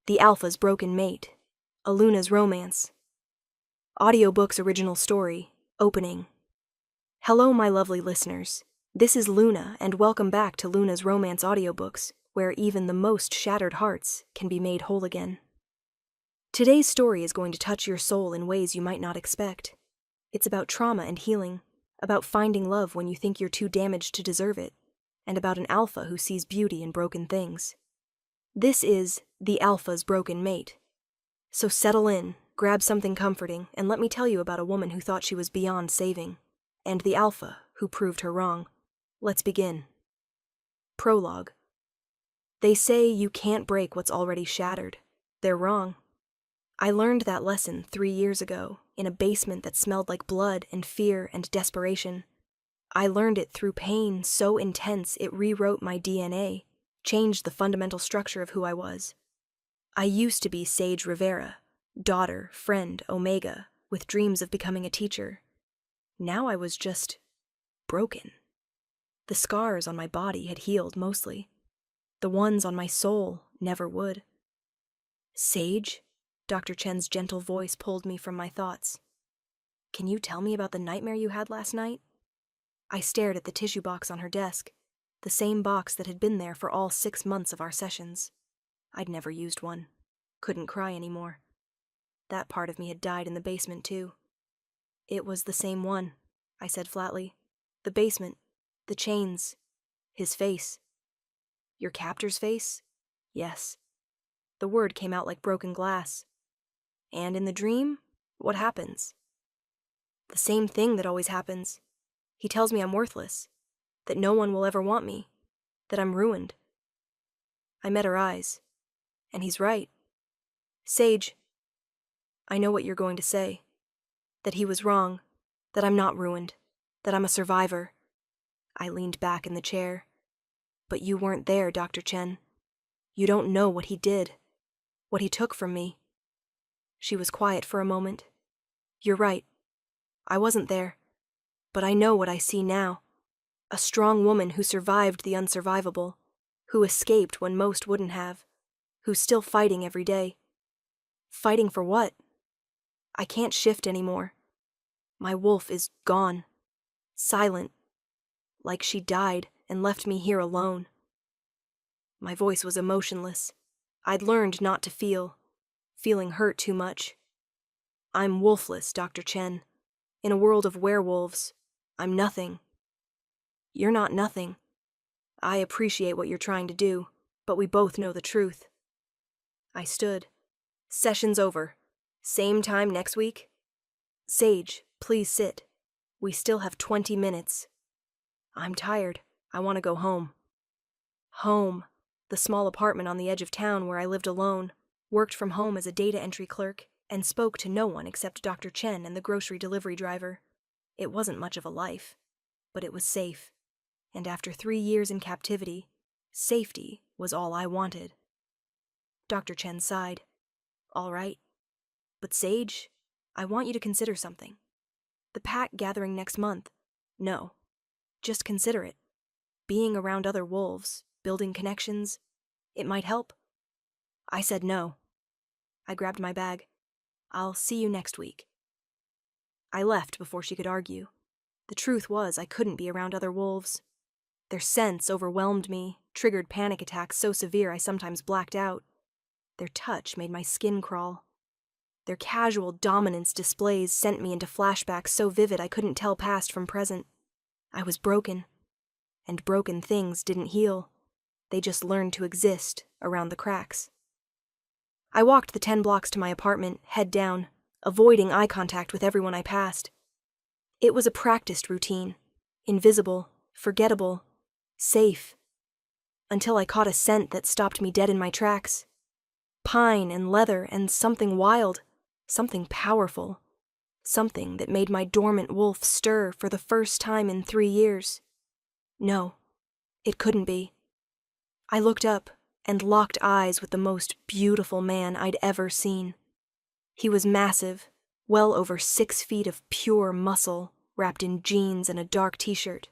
The Alpha's Broken Mate, A Luna's Romance. Audiobook's original story, Opening. Hello, my lovely listeners. This is Luna, and welcome back to Luna's Romance Audiobooks, where even the most shattered hearts can be made whole again. Today's story is going to touch your soul in ways you might not expect. It's about trauma and healing, about finding love when you think you're too damaged to deserve it, and about an alpha who sees beauty in broken things. This is The Alpha's Broken Mate. So settle in, grab something comforting, and let me tell you about a woman who thought she was beyond saving, and the alpha who proved her wrong. Let's begin. Prologue. They say you can't break what's already shattered. They're wrong. I learned that lesson 3 years ago, in a basement that smelled like blood and fear and desperation. I learned it through pain so intense it rewrote my DNA, changed the fundamental structure of who I was. I used to be Sage Rivera, daughter, friend, Omega, with dreams of becoming a teacher. Now I was just broken. The scars on my body had healed mostly. The ones on my soul never would. Sage? Dr. Chen's gentle voice pulled me from my thoughts. Can you tell me about the nightmare you had last night? I stared at the tissue box on her desk, the same box that had been there for all 6 months of our sessions. I'd never used one. Couldn't cry anymore. That part of me had died in the basement, too. It was the same one, I said flatly. The basement, the chains, his face. Your captor's face? Yes. The word came out like broken glass. And in the dream, what happens? The same thing that always happens. He tells me I'm worthless, that no one will ever want me, that I'm ruined. I met her eyes, and he's right. Sage, I know what you're going to say, that he was wrong, that I'm not ruined, that I'm a survivor. I leaned back in the chair. But you weren't there, Dr. Chen. You don't know what he did, what he took from me. She was quiet for a moment. You're right. I wasn't there. But I know what I see now. A strong woman who survived the unsurvivable, who escaped when most wouldn't have, who's still fighting every day. Fighting for what? I can't shift anymore. My wolf is gone. Silent. Like she died and left me here alone. My voice was emotionless. I'd learned not to feel. Feeling hurt too much. I'm wolfless, Dr. Chen. In a world of werewolves, I'm nothing. You're not nothing. I appreciate what you're trying to do, but we both know the truth. I stood. Session's over. Same time next week? Sage, please sit. We still have 20 minutes. I'm tired. I want to go home. Home. The small apartment on the edge of town where I lived alone, worked from home as a data entry clerk, and spoke to no one except Dr. Chen and the grocery delivery driver. It wasn't much of a life, but it was safe. And after 3 years in captivity, safety was all I wanted. Dr. Chen sighed. All right. But Sage, I want you to consider something. The pack gathering next month. No. Just consider it. Being around other wolves, building connections, it might help. I said no. I grabbed my bag. I'll see you next week. I left before she could argue. The truth was I couldn't be around other wolves. Their scents overwhelmed me, triggered panic attacks so severe I sometimes blacked out. Their touch made my skin crawl. Their casual dominance displays sent me into flashbacks so vivid I couldn't tell past from present. I was broken. And broken things didn't heal. They just learned to exist around the cracks. I walked the 10 blocks to my apartment, head down, avoiding eye contact with everyone I passed. It was a practiced routine, invisible, forgettable, safe, until I caught a scent that stopped me dead in my tracks. Pine and leather and something wild, something powerful, something that made my dormant wolf stir for the first time in 3 years. No, it couldn't be. I looked up and locked eyes with the most beautiful man I'd ever seen. He was massive, well over 6 feet of pure muscle, wrapped in jeans and a dark t-shirt.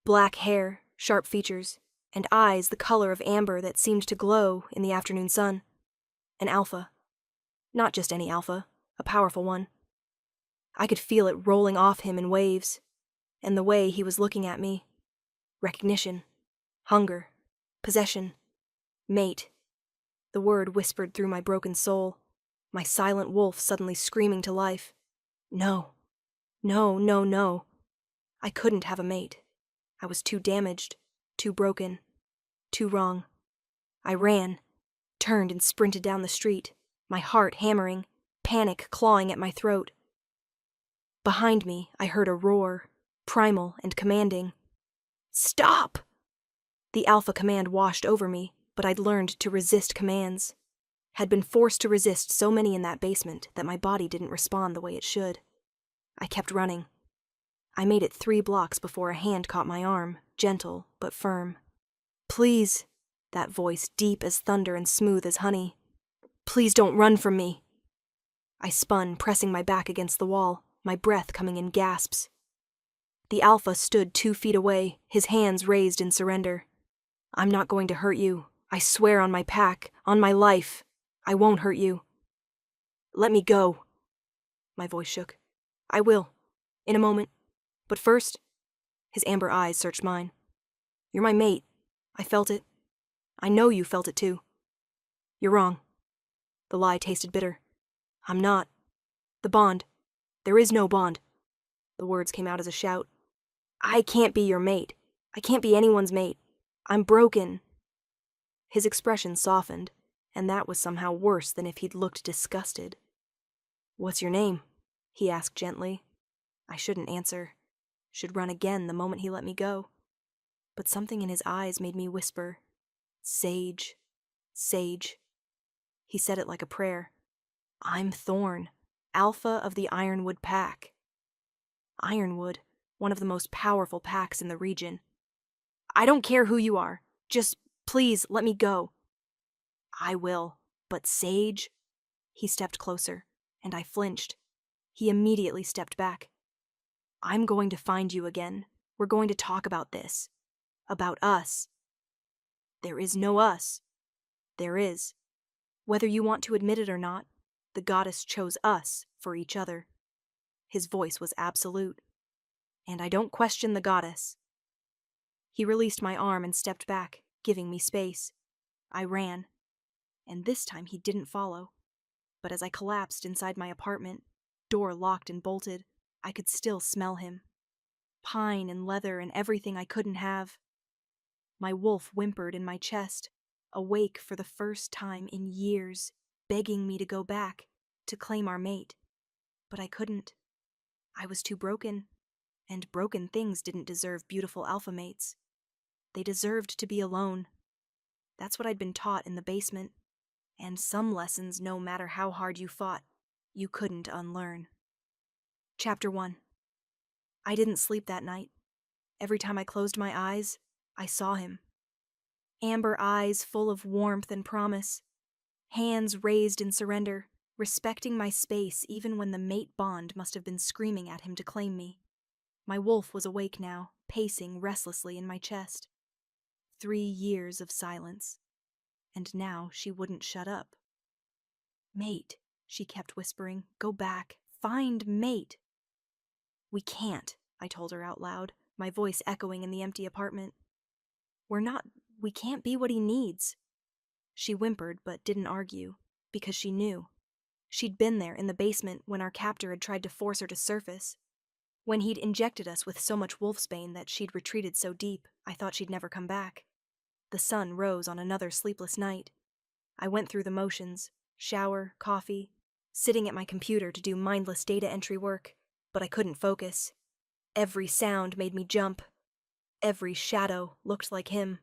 Black hair, sharp features, and eyes the color of amber that seemed to glow in the afternoon sun. An alpha. Not just any alpha, a powerful one. I could feel it rolling off him in waves, and the way he was looking at me. Recognition, hunger, possession, mate. The word whispered through my broken soul, my silent wolf suddenly screaming to life. No, no, no, no. I couldn't have a mate. I was too damaged, too broken, too wrong. I ran, turned and sprinted down the street, my heart hammering, panic clawing at my throat. Behind me, I heard a roar, primal and commanding. Stop! The alpha command washed over me, but I'd learned to resist commands. Had been forced to resist so many in that basement that my body didn't respond the way it should. I kept running. I made it 3 blocks before a hand caught my arm, gentle but firm. Please, that voice deep as thunder and smooth as honey. Please don't run from me. I spun, pressing my back against the wall, my breath coming in gasps. The alpha stood 2 feet away, his hands raised in surrender. I'm not going to hurt you. I swear on my pack, on my life. I won't hurt you. Let me go. My voice shook. I will. In a moment. But first, his amber eyes searched mine. You're my mate. I felt it. I know you felt it too. You're wrong. The lie tasted bitter. I'm not. The bond. There is no bond. The words came out as a shout. I can't be your mate. I can't be anyone's mate. I'm broken. His expression softened, and that was somehow worse than if he'd looked disgusted. What's your name? He asked gently. I shouldn't answer. Should run again the moment he let me go. But something in his eyes made me whisper, Sage, Sage. He said it like a prayer. I'm Thorn, Alpha of the Ironwood Pack. Ironwood, one of the most powerful packs in the region. I don't care who you are. Just please let me go. I will, but Sage? He stepped closer, and I flinched. He immediately stepped back. I'm going to find you again. We're going to talk about this. About us. There is no us. There is. Whether you want to admit it or not, the goddess chose us for each other. His voice was absolute. And I don't question the goddess. He released my arm and stepped back, giving me space. I ran. And this time he didn't follow. But as I collapsed inside my apartment, door locked and bolted, I could still smell him. Pine and leather and everything I couldn't have. My wolf whimpered in my chest, awake for the first time in years, begging me to go back, to claim our mate. But I couldn't. I was too broken, and broken things didn't deserve beautiful alpha mates. They deserved to be alone. That's what I'd been taught in the basement, and some lessons, no matter how hard you fought, you couldn't unlearn. Chapter 1. I didn't sleep that night. Every time I closed my eyes, I saw him. Amber eyes full of warmth and promise. Hands raised in surrender, respecting my space even when the mate bond must have been screaming at him to claim me. My wolf was awake now, pacing restlessly in my chest. 3 years of silence. And now she wouldn't shut up. Mate, she kept whispering. Go back. Find mate. We can't, I told her out loud, my voice echoing in the empty apartment. We can't be what he needs. She whimpered but didn't argue, because she knew. She'd been there in the basement when our captor had tried to force her to surface. When he'd injected us with so much wolfsbane that she'd retreated so deep, I thought she'd never come back. The sun rose on another sleepless night. I went through the motions, shower, coffee, sitting at my computer to do mindless data entry work, but I couldn't focus. Every sound made me jump. Every shadow looked like him.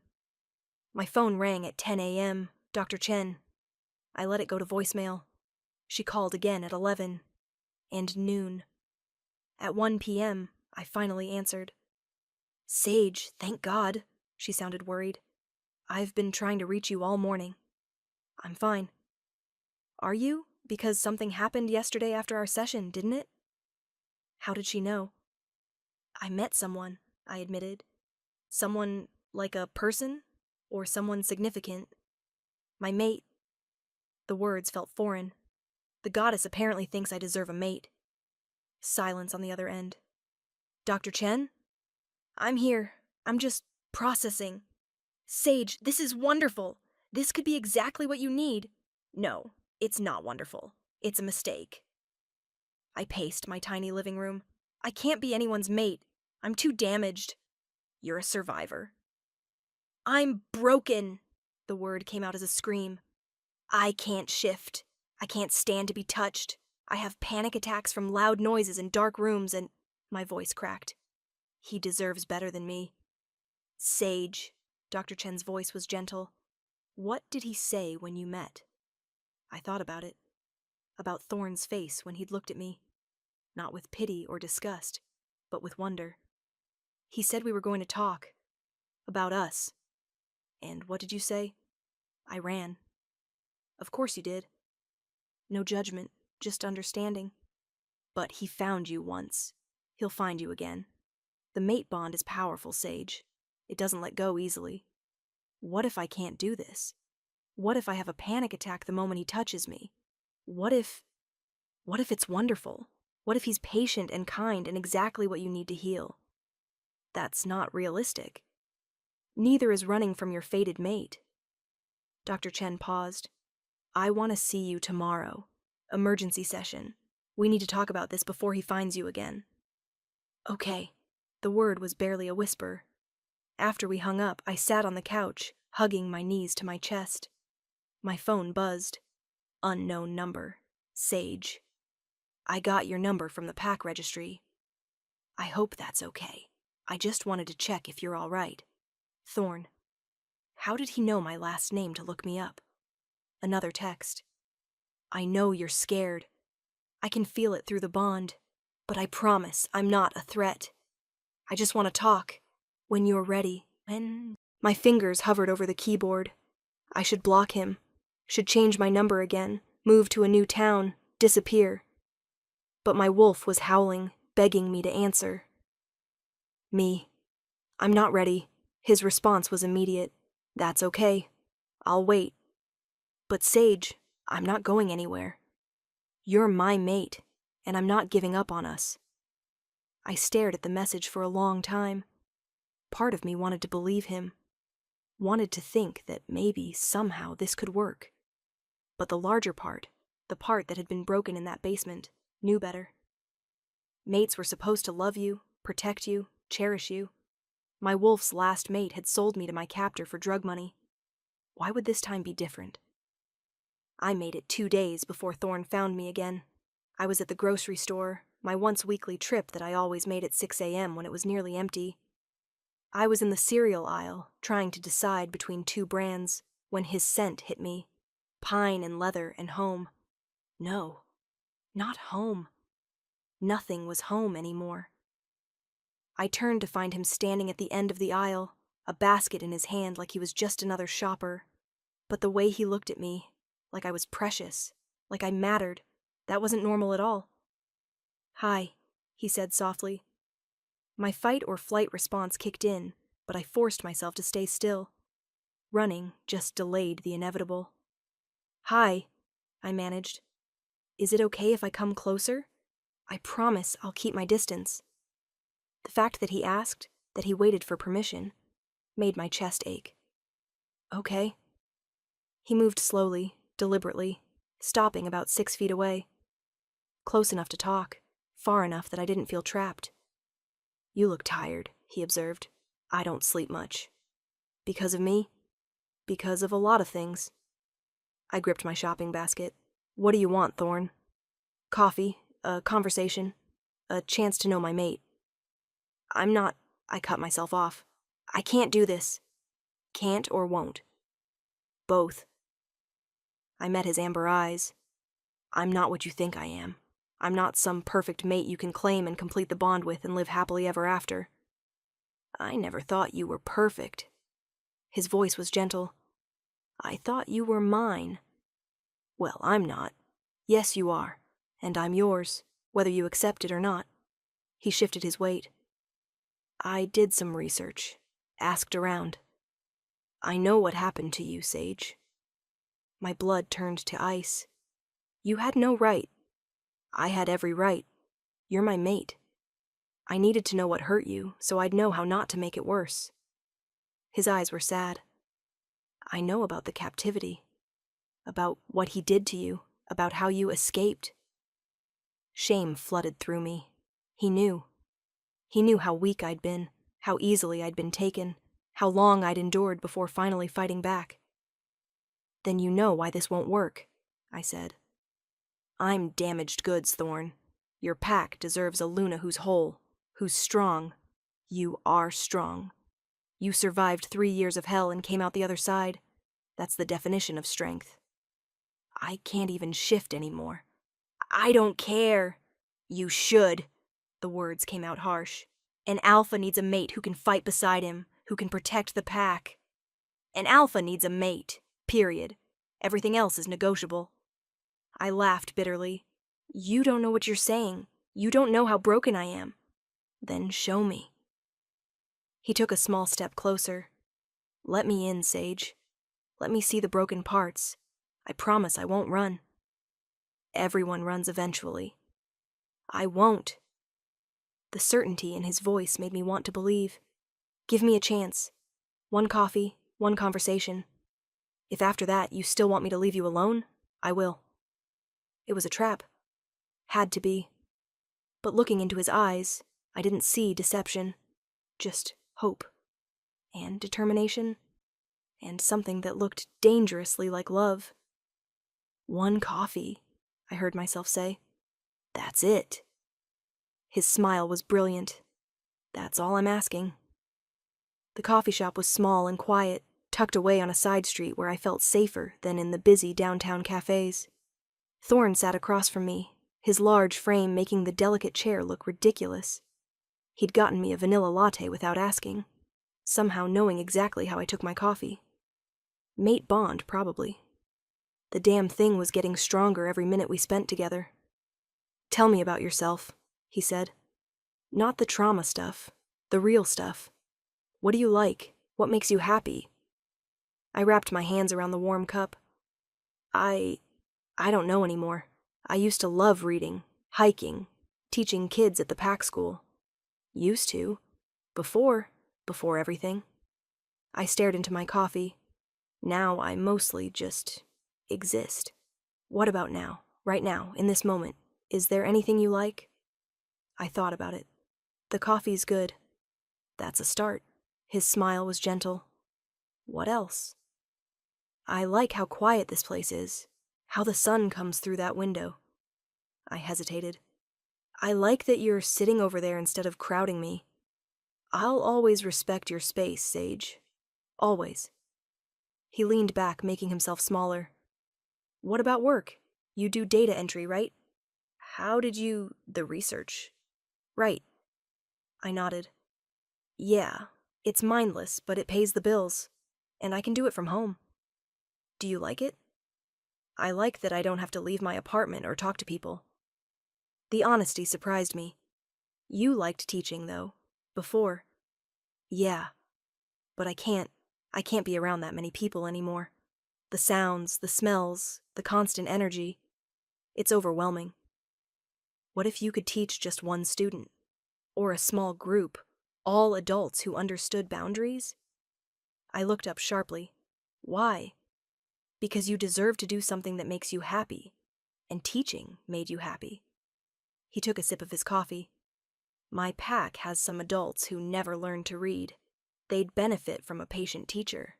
My phone rang at 10 a.m., Dr. Chen. I let it go to voicemail. She called again at 11. And noon. At 1 p.m., I finally answered. Sage, thank God, she sounded worried. I've been trying to reach you all morning. I'm fine. Are you? Because something happened yesterday after our session, didn't it? How did she know? I met someone, I admitted. Someone like a person? Or someone significant. My mate. The words felt foreign. The goddess apparently thinks I deserve a mate. Silence on the other end. Dr. Chen? I'm here. I'm just processing. Sage, this is wonderful. This could be exactly what you need. No, it's not wonderful. It's a mistake. I paced my tiny living room. I can't be anyone's mate. I'm too damaged. You're a survivor. I'm broken. The word came out as a scream. I can't shift. I can't stand to be touched. I have panic attacks from loud noises in dark rooms and... My voice cracked. He deserves better than me. Sage. Dr. Chen's voice was gentle. What did he say when you met? I thought about it. About Thorn's face when he'd looked at me. Not with pity or disgust, but with wonder. He said we were going to talk. About us. And what did you say? I ran. Of course you did. No judgment, just understanding. But he found you once. He'll find you again. The mate bond is powerful, Sage. It doesn't let go easily. What if I can't do this? What if I have a panic attack the moment he touches me? What if it's wonderful? What if he's patient and kind and exactly what you need to heal? That's not realistic. Neither is running from your fated mate. Dr. Chen paused. I want to see you tomorrow. Emergency session. We need to talk about this before he finds you again. Okay. The word was barely a whisper. After we hung up, I sat on the couch, hugging my knees to my chest. My phone buzzed. Unknown number. Sage. I got your number from the pack registry. I hope that's okay. I just wanted to check if you're all right. Thorn. How did he know my last name to look me up? Another text. I know you're scared. I can feel it through the bond, but I promise I'm not a threat. I just want to talk. When you're ready. My fingers hovered over the keyboard. I should block him. Should change my number again. Move to a new town. Disappear. But my wolf was howling, begging me to answer. Me. I'm not ready. His response was immediate. That's okay. I'll wait. But Sage, I'm not going anywhere. You're my mate, and I'm not giving up on us. I stared at the message for a long time. Part of me wanted to believe him. Wanted to think that maybe, somehow, this could work. But the larger part, the part that had been broken in that basement, knew better. Mates were supposed to love you, protect you, cherish you. My wolf's last mate had sold me to my captor for drug money. Why would this time be different? I made it 2 days before Thorn found me again. I was at the grocery store, my once-weekly trip that I always made at 6 a.m. when it was nearly empty. I was in the cereal aisle, trying to decide between 2 brands, when his scent hit me. Pine and leather and home. No, not home. Nothing was home anymore. I turned to find him standing at the end of the aisle, a basket in his hand like he was just another shopper. But the way he looked at me, like I was precious, like I mattered, that wasn't normal at all. Hi, he said softly. My fight or flight response kicked in, but I forced myself to stay still. Running just delayed the inevitable. Hi, I managed. Is it okay if I come closer? I promise I'll keep my distance. The fact that he asked, that he waited for permission, made my chest ache. Okay. He moved slowly, deliberately, stopping about 6 feet away. Close enough to talk, far enough that I didn't feel trapped. You look tired, he observed. I don't sleep much. Because of me? Because of a lot of things. I gripped my shopping basket. What do you want, Thorn? Coffee, a conversation, a chance to know my mate. I'm not... I cut myself off. I can't do this. Can't or won't. Both. I met his amber eyes. I'm not what you think I am. I'm not some perfect mate you can claim and complete the bond with and live happily ever after. I never thought you were perfect. His voice was gentle. I thought you were mine. Well, I'm not. Yes, you are. And I'm yours, whether you accept it or not. He shifted his weight. I did some research. Asked around. I know what happened to you, Sage. My blood turned to ice. You had no right. I had every right. You're my mate. I needed to know what hurt you, so I'd know how not to make it worse. His eyes were sad. I know about the captivity. About what he did to you. About how you escaped. Shame flooded through me. He knew. He knew how weak I'd been, how easily I'd been taken, how long I'd endured before finally fighting back. Then you know why this won't work, I said. I'm damaged goods, Thorn. Your pack deserves a Luna who's whole, who's strong. You are strong. You survived 3 years of hell and came out the other side. That's the definition of strength. I can't even shift anymore. I don't care. You should. The words came out harsh. An alpha needs a mate who can fight beside him, who can protect the pack. An alpha needs a mate, period. Everything else is negotiable. I laughed bitterly. You don't know what you're saying. You don't know how broken I am. Then show me. He took a small step closer. Let me in, Sage. Let me see the broken parts. I promise I won't run. Everyone runs eventually. I won't. The certainty in his voice made me want to believe. Give me a chance. One coffee, one conversation. If after that you still want me to leave you alone, I will. It was a trap. Had to be. But looking into his eyes, I didn't see deception. Just hope. And determination. And something that looked dangerously like love. One coffee, I heard myself say. That's it. His smile was brilliant. That's all I'm asking. The coffee shop was small and quiet, tucked away on a side street where I felt safer than in the busy downtown cafes. Thorn sat across from me, his large frame making the delicate chair look ridiculous. He'd gotten me a vanilla latte without asking, somehow knowing exactly how I took my coffee. Mate bond, probably. The damn thing was getting stronger every minute we spent together. Tell me about yourself, he said. Not the trauma stuff, the real stuff. What do you like? What makes you happy? I wrapped my hands around the warm cup. I don't know anymore. I used to love reading, hiking, teaching kids at the pack school. Used to. Before everything. I stared into my coffee. Now I mostly just exist. What about now? Right now, in this moment? Is there anything you like? I thought about it. The coffee's good. That's a start. His smile was gentle. What else? I like how quiet this place is, how the sun comes through that window. I hesitated. I like that you're sitting over there instead of crowding me. I'll always respect your space, Sage. Always. He leaned back, making himself smaller. What about work? You do data entry, right? How did you... the research? Right. I nodded. Yeah, it's mindless, but it pays the bills. And I can do it from home. Do you like it? I like that I don't have to leave my apartment or talk to people. The honesty surprised me. You liked teaching, though. Before. Yeah. But I can't be around that many people anymore. The sounds, the smells, the constant energy. It's overwhelming. What if you could teach just one student? Or a small group, all adults who understood boundaries? I looked up sharply. Why? Because you deserve to do something that makes you happy, and teaching made you happy. He took a sip of his coffee. My pack has some adults who never learned to read. They'd benefit from a patient teacher.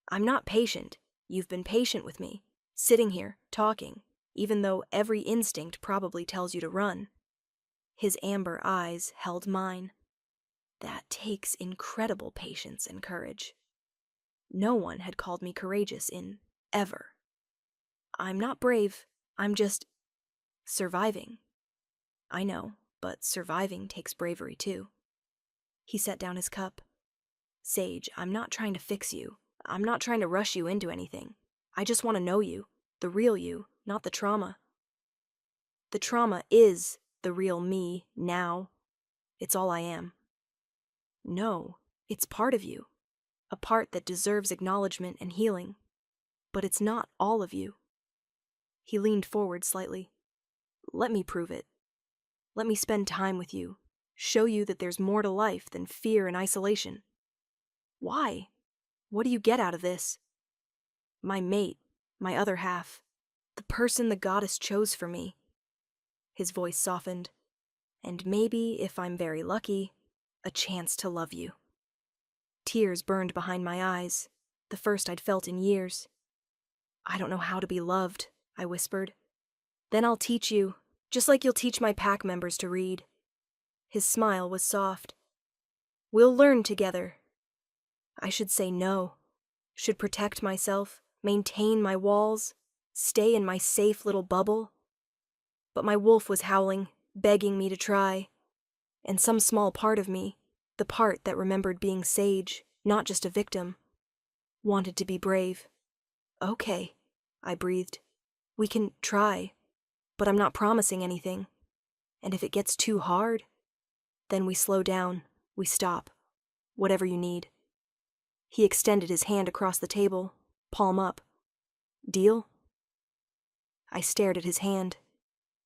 I'm not patient. You've been patient with me, sitting here, talking, even though every instinct probably tells you to run. His amber eyes held mine. That takes incredible patience and courage. No one had called me courageous in ever. I'm not brave. I'm just surviving. I know, but surviving takes bravery too. He set down his cup. Sage, I'm not trying to fix you. I'm not trying to rush you into anything. I just want to know you, the real you, not the trauma. The trauma is the real me now. It's all I am. No, it's part of you. A part that deserves acknowledgement and healing. But it's not all of you. He leaned forward slightly. Let me prove it. Let me spend time with you, show you that there's more to life than fear and isolation. Why? What do you get out of this? My mate, my other half, the person the goddess chose for me. His voice softened. And maybe, if I'm very lucky, a chance to love you. Tears burned behind my eyes, the first I'd felt in years. I don't know how to be loved, I whispered. Then I'll teach you, just like you'll teach my pack members to read. His smile was soft. We'll learn together. I should say no, should protect myself, maintain my walls, stay in my safe little bubble. But my wolf was howling, begging me to try. And some small part of me, the part that remembered being sage, not just a victim, wanted to be brave. Okay, I breathed. We can try, but I'm not promising anything. And if it gets too hard, then we slow down, we stop. Whatever you need. He extended his hand across the table, palm up. Deal? I stared at his hand.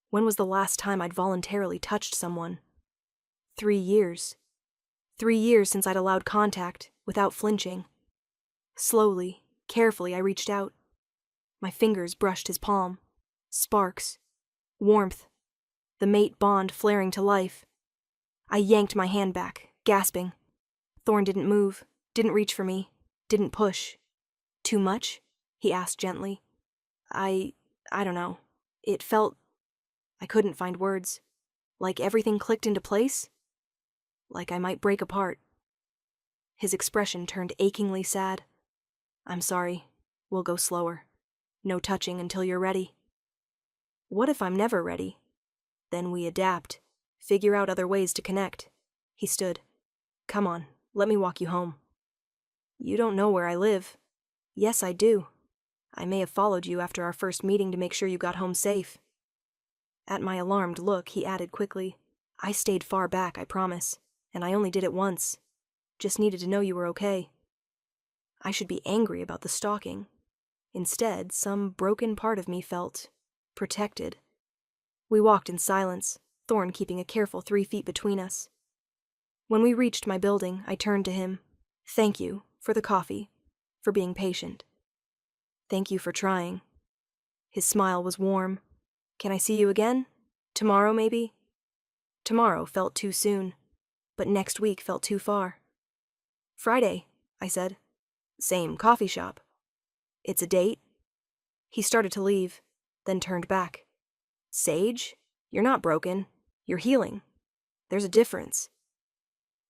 When was the last time I'd voluntarily touched someone? 3 years. 3 years since I'd allowed contact, without flinching. Slowly, carefully, I reached out. My fingers brushed his palm. Sparks. Warmth. The mate bond flaring to life. I yanked my hand back, gasping. Thorn didn't move, didn't reach for me, didn't push. Too much? He asked gently. I don't know. It felt... I couldn't find words. Like everything clicked into place? Like I might break apart. His expression turned achingly sad. I'm sorry. We'll go slower. No touching until you're ready. What if I'm never ready? Then we adapt. Figure out other ways to connect. He stood. Come on, let me walk you home. You don't know where I live. Yes, I do. I may have followed you after our first meeting to make sure you got home safe. At my alarmed look, he added quickly, I stayed far back, I promise, and I only did it once. Just needed to know you were okay. I should be angry about the stalking. Instead, some broken part of me felt protected. We walked in silence, Thorn keeping a careful 3 feet between us. When we reached my building, I turned to him. Thank you for the coffee, for being patient. Thank you for trying. His smile was warm. Can I see you again? Tomorrow, maybe? Tomorrow felt too soon, but next week felt too far. Friday, I said. Same coffee shop. It's a date? He started to leave, then turned back. Sage, you're not broken. You're healing. There's a difference.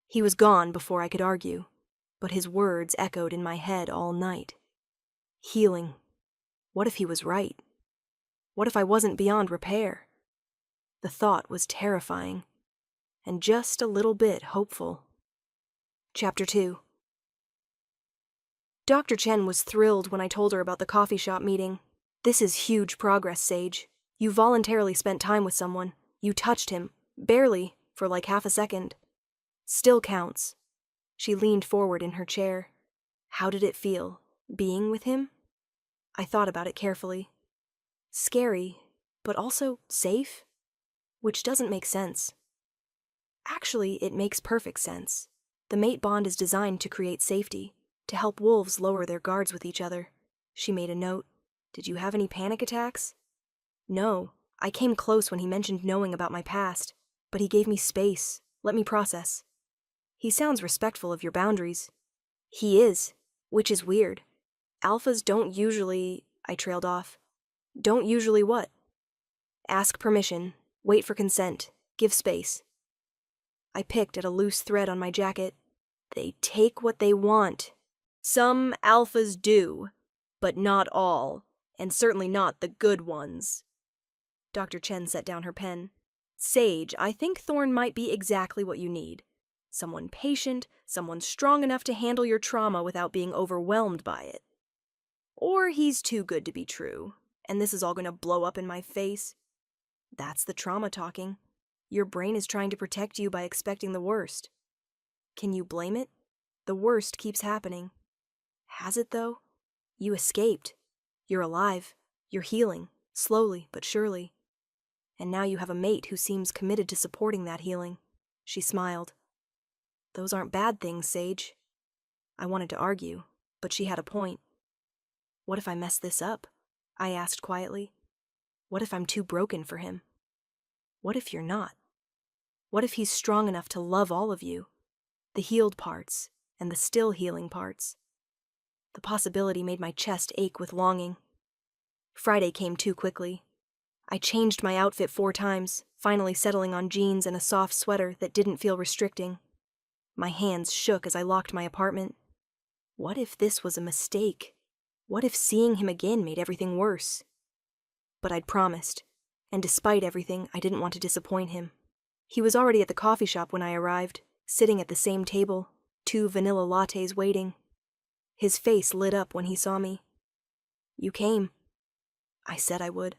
He was gone before I could argue, but his words echoed in my head all night. Healing. What if he was right? What if I wasn't beyond repair? The thought was terrifying, and just a little bit hopeful. Chapter 2. Dr. Chen was thrilled when I told her about the coffee shop meeting. This is huge progress, Sage. You voluntarily spent time with someone. You touched him, barely, for like half a second. Still counts. She leaned forward in her chair. How did it feel, being with him? I thought about it carefully. Scary, but also safe? Which doesn't make sense. Actually, it makes perfect sense. The mate bond is designed to create safety, to help wolves lower their guards with each other. She made a note. Did you have any panic attacks? No. I came close when he mentioned knowing about my past, but he gave me space, let me process. He sounds respectful of your boundaries. He is, which is weird. Alphas don't usually... I trailed off. Don't usually what? Ask permission, wait for consent, give space. I picked at a loose thread on my jacket. They take what they want. Some alphas do, but not all, and certainly not the good ones. Dr. Chen set down her pen. Sage, I think Thorn might be exactly what you need. Someone patient, someone strong enough to handle your trauma without being overwhelmed by it. Or he's too good to be true, and this is all going to blow up in my face. That's the trauma talking. Your brain is trying to protect you by expecting the worst. Can you blame it? The worst keeps happening. Has it, though? You escaped. You're alive. You're healing, slowly but surely. And now you have a mate who seems committed to supporting that healing. She smiled. Those aren't bad things, Sage. I wanted to argue, but she had a point. What if I mess this up? I asked quietly. What if I'm too broken for him? What if you're not? What if he's strong enough to love all of you? The healed parts and the still healing parts. The possibility made my chest ache with longing. Friday came too quickly. I changed my outfit 4 times, finally settling on jeans and a soft sweater that didn't feel restricting. My hands shook as I locked my apartment. What if this was a mistake? What if seeing him again made everything worse? But I'd promised, and despite everything, I didn't want to disappoint him. He was already at the coffee shop when I arrived, sitting at the same table, 2 vanilla lattes waiting. His face lit up when he saw me. You came. I said I would.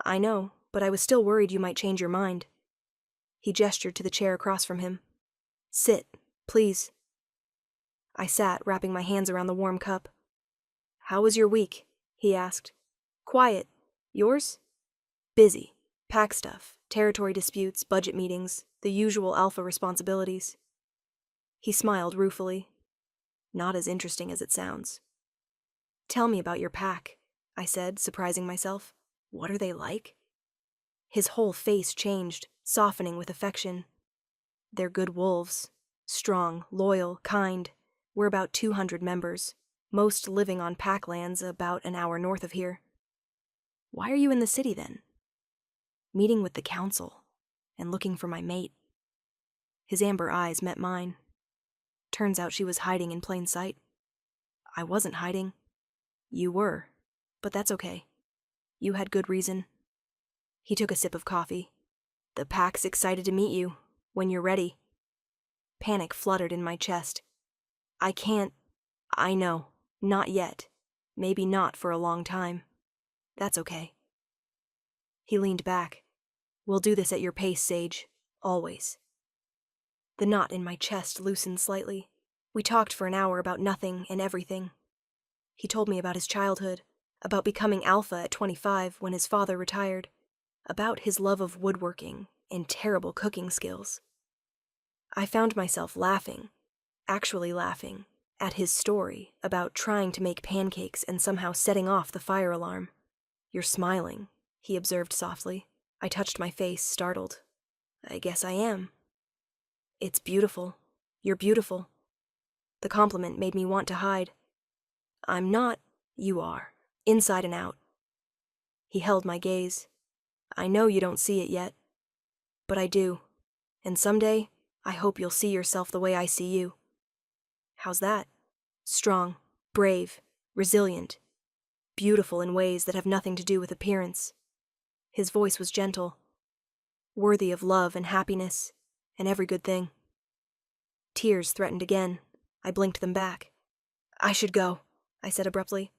I know, but I was still worried you might change your mind. He gestured to the chair across from him. Sit, please. I sat, wrapping my hands around the warm cup. How was your week? He asked. Quiet. Yours? Busy. Pack stuff, territory disputes, budget meetings, the usual alpha responsibilities. He smiled ruefully. Not as interesting as it sounds. Tell me about your pack, I said, surprising myself. What are they like? His whole face changed, softening with affection. They're good wolves. Strong, loyal, kind. We're about 200 members, most living on pack lands about an hour north of here. Why are you in the city then? Meeting with the council, and looking for my mate. His amber eyes met mine. Turns out she was hiding in plain sight. I wasn't hiding. You were, but that's okay. You had good reason. He took a sip of coffee. The pack's excited to meet you, when you're ready. Panic fluttered in my chest. I can't. I know. Not yet. Maybe not for a long time. That's okay. He leaned back. We'll do this at your pace, Sage. Always. The knot in my chest loosened slightly. We talked for an hour about nothing and everything. He told me about his childhood, about becoming alpha at 25 when his father retired, about his love of woodworking and terrible cooking skills. I found myself laughing, actually laughing, at his story about trying to make pancakes and somehow setting off the fire alarm. You're smiling, he observed softly. I touched my face, startled. I guess I am. It's beautiful. You're beautiful. The compliment made me want to hide. I'm not. You are. Inside and out. He held my gaze. I know you don't see it yet. But I do. And someday, I hope you'll see yourself the way I see you. How's that? Strong, brave, resilient. Beautiful in ways that have nothing to do with appearance. His voice was gentle. Worthy of love and happiness, and every good thing. Tears threatened again. I blinked them back. I should go, I said abruptly.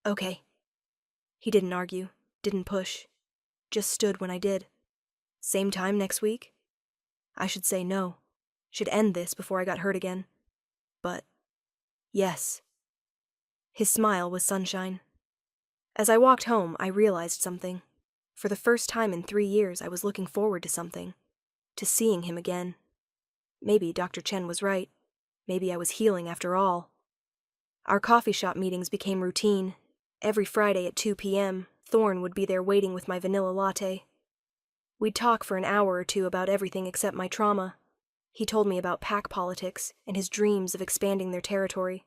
Okay. He didn't argue, didn't push. Just stood when I did. Same time next week? I should say no. Should end this before I got hurt again. But, yes. His smile was sunshine. As I walked home, I realized something. For the first time in 3 years, I was looking forward to something. To seeing him again. Maybe Dr. Chen was right. Maybe I was healing after all. Our coffee shop meetings became routine. Every Friday at 2 p.m., Thorne would be there waiting with my vanilla latte. We'd talk for an hour or two about everything except my trauma. He told me about pack politics and his dreams of expanding their territory.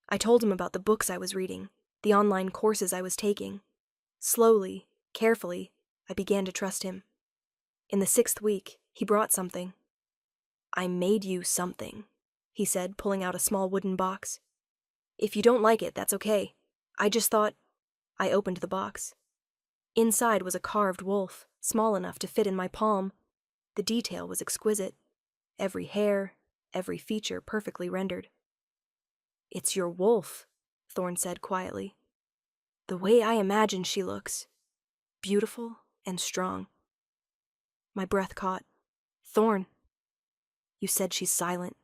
I told him about the books I was reading, the online courses I was taking. Slowly, carefully, I began to trust him. In the 6th week, he brought something. I made you something, he said, pulling out a small wooden box. If you don't like it, that's okay. I just thought... I opened the box. Inside was a carved wolf, small enough to fit in my palm. The detail was exquisite. Every hair, every feature perfectly rendered. It's your wolf, Thorne said quietly. The way I imagine she looks. Beautiful and strong. My breath caught. Thorne. You said she's silent.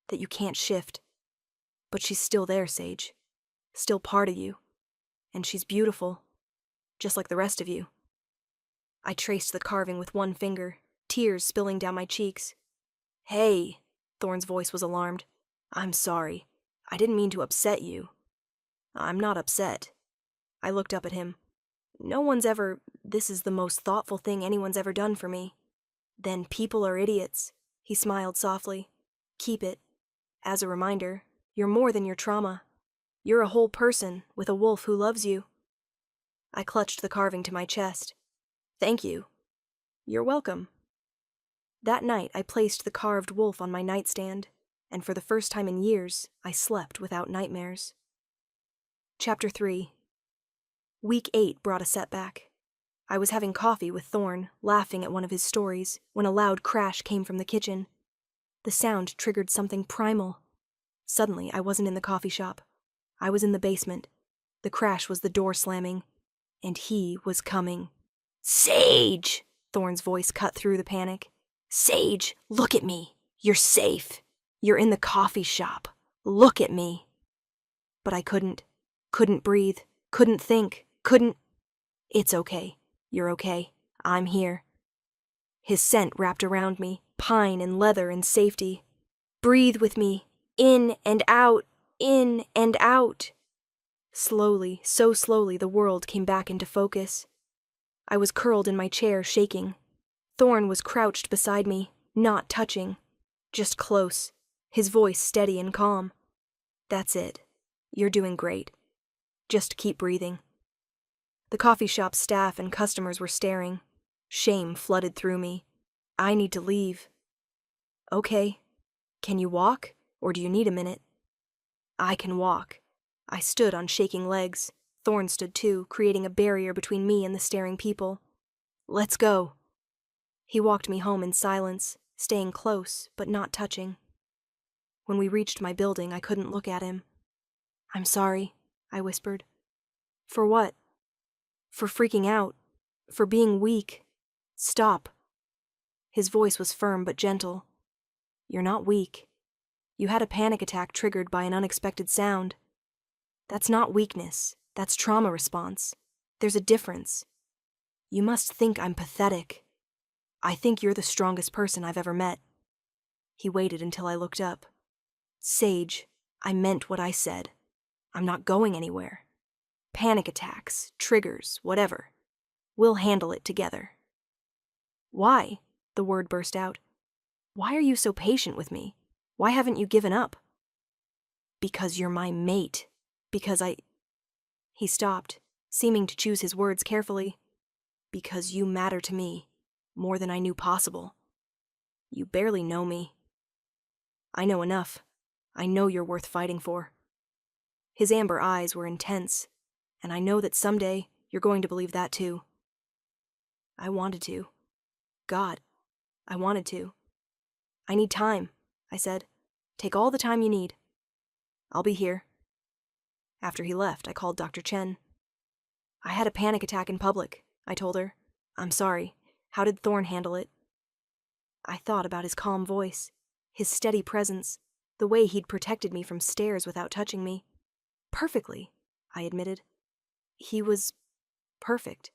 That you can't shift. But she's still there, Sage. Still part of you. And she's beautiful, just like the rest of you. I traced the carving with one finger, tears spilling down my cheeks. Hey, Thorn's voice was alarmed. I'm sorry. I didn't mean to upset you. I'm not upset. I looked up at him. This is the most thoughtful thing anyone's ever done for me. Then people are idiots. He smiled softly. Keep it. As a reminder, you're more than your trauma. You're a whole person with a wolf who loves you. I clutched the carving to my chest. Thank you. You're welcome. That night, I placed the carved wolf on my nightstand, and for the first time in years, I slept without nightmares. Chapter 3. Week 8 brought a setback. I was having coffee with Thorn, laughing at one of his stories, when a loud crash came from the kitchen. The sound triggered something primal. Suddenly, I wasn't in the coffee shop. I was in the basement. The crash was the door slamming, and he was coming. Sage! Thorn's voice cut through the panic. Sage, look at me. You're safe. You're in the coffee shop. Look at me. But I couldn't breathe, couldn't think, couldn't. It's okay. You're okay. I'm here. His scent wrapped around me, pine and leather and safety. Breathe with me. In and out, in and out. Slowly, so slowly, the world came back into focus. I was curled in my chair, shaking. Thorn was crouched beside me, not touching, just close, his voice steady and calm. That's it. You're doing great. Just keep breathing. The coffee shop staff and customers were staring. Shame flooded through me. I need to leave. Okay. Can you walk, or do you need a minute? I can walk. I stood on shaking legs. Thorn stood too, creating a barrier between me and the staring people. Let's go. He walked me home in silence, staying close, but not touching. When we reached my building, I couldn't look at him. I'm sorry, I whispered. For what? For freaking out. For being weak. Stop. His voice was firm but gentle. You're not weak. You had a panic attack triggered by an unexpected sound. That's not weakness. That's trauma response. There's a difference. You must think I'm pathetic. I think you're the strongest person I've ever met. He waited until I looked up. Sage, I meant what I said. I'm not going anywhere. Panic attacks, triggers, whatever. We'll handle it together. Why? The word burst out. Why are you so patient with me? Why haven't you given up? Because you're my mate. Because He stopped, seeming to choose his words carefully. Because you matter to me, more than I knew possible. You barely know me. I know enough. I know you're worth fighting for. His amber eyes were intense, and I know that someday you're going to believe that too. I wanted to. God, I wanted to. I need time, I said. Take all the time you need. I'll be here. After he left, I called Dr. Chen. I had a panic attack in public, I told her. I'm sorry. How did Thorn handle it? I thought about his calm voice, his steady presence, the way he'd protected me from stares without touching me. Perfectly, I admitted. He was perfect.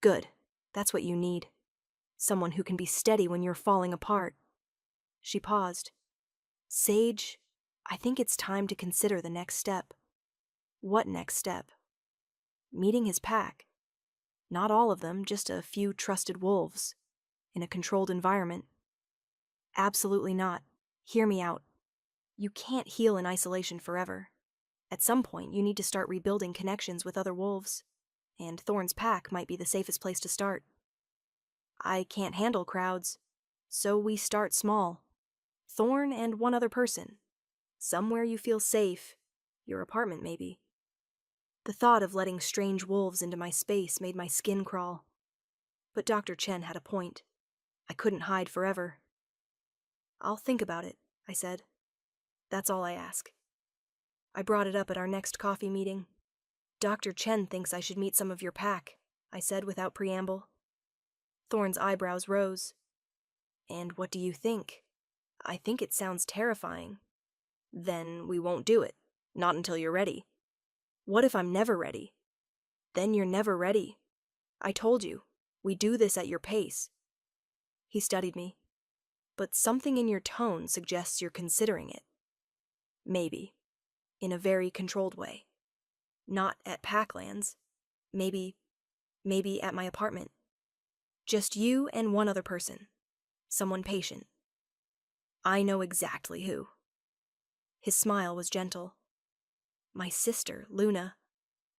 Good. That's what you need. Someone who can be steady when you're falling apart. She paused. Sage, I think it's time to consider the next step. What next step? Meeting his pack. Not all of them, just a few trusted wolves. In a controlled environment. Absolutely not. Hear me out. You can't heal in isolation forever. At some point, you need to start rebuilding connections with other wolves. And Thorn's pack might be the safest place to start. I can't handle crowds, so we start small. Thorn and one other person. Somewhere you feel safe. Your apartment, maybe. The thought of letting strange wolves into my space made my skin crawl. But Dr. Chen had a point. I couldn't hide forever. I'll think about it, I said. That's all I ask. I brought it up at our next coffee meeting. Dr. Chen thinks I should meet some of your pack, I said without preamble. Thorn's eyebrows rose. And what do you think? I think it sounds terrifying. Then we won't do it. Not until you're ready. What if I'm never ready? Then you're never ready. I told you, we do this at your pace. He studied me. But something in your tone suggests you're considering it. Maybe. In a very controlled way. Not at Packlands. Maybe at my apartment. Just you and one other person. Someone patient. I know exactly who. His smile was gentle. My sister, Luna.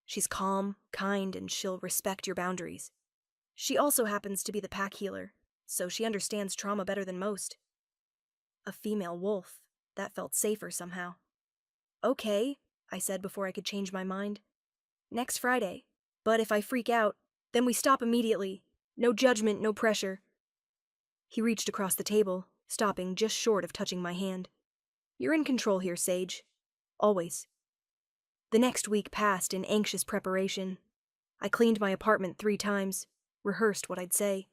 She's calm, kind, and she'll respect your boundaries. She also happens to be the pack healer, so she understands trauma better than most. A female wolf. That felt safer somehow. Okay, I said before I could change my mind. Next Friday. But if I freak out, then we stop immediately. No judgment, no pressure. He reached across the table, stopping just short of touching my hand. You're in control here, Sage. Always. The next week passed in anxious preparation. I cleaned my apartment 3 times, rehearsed what I'd say.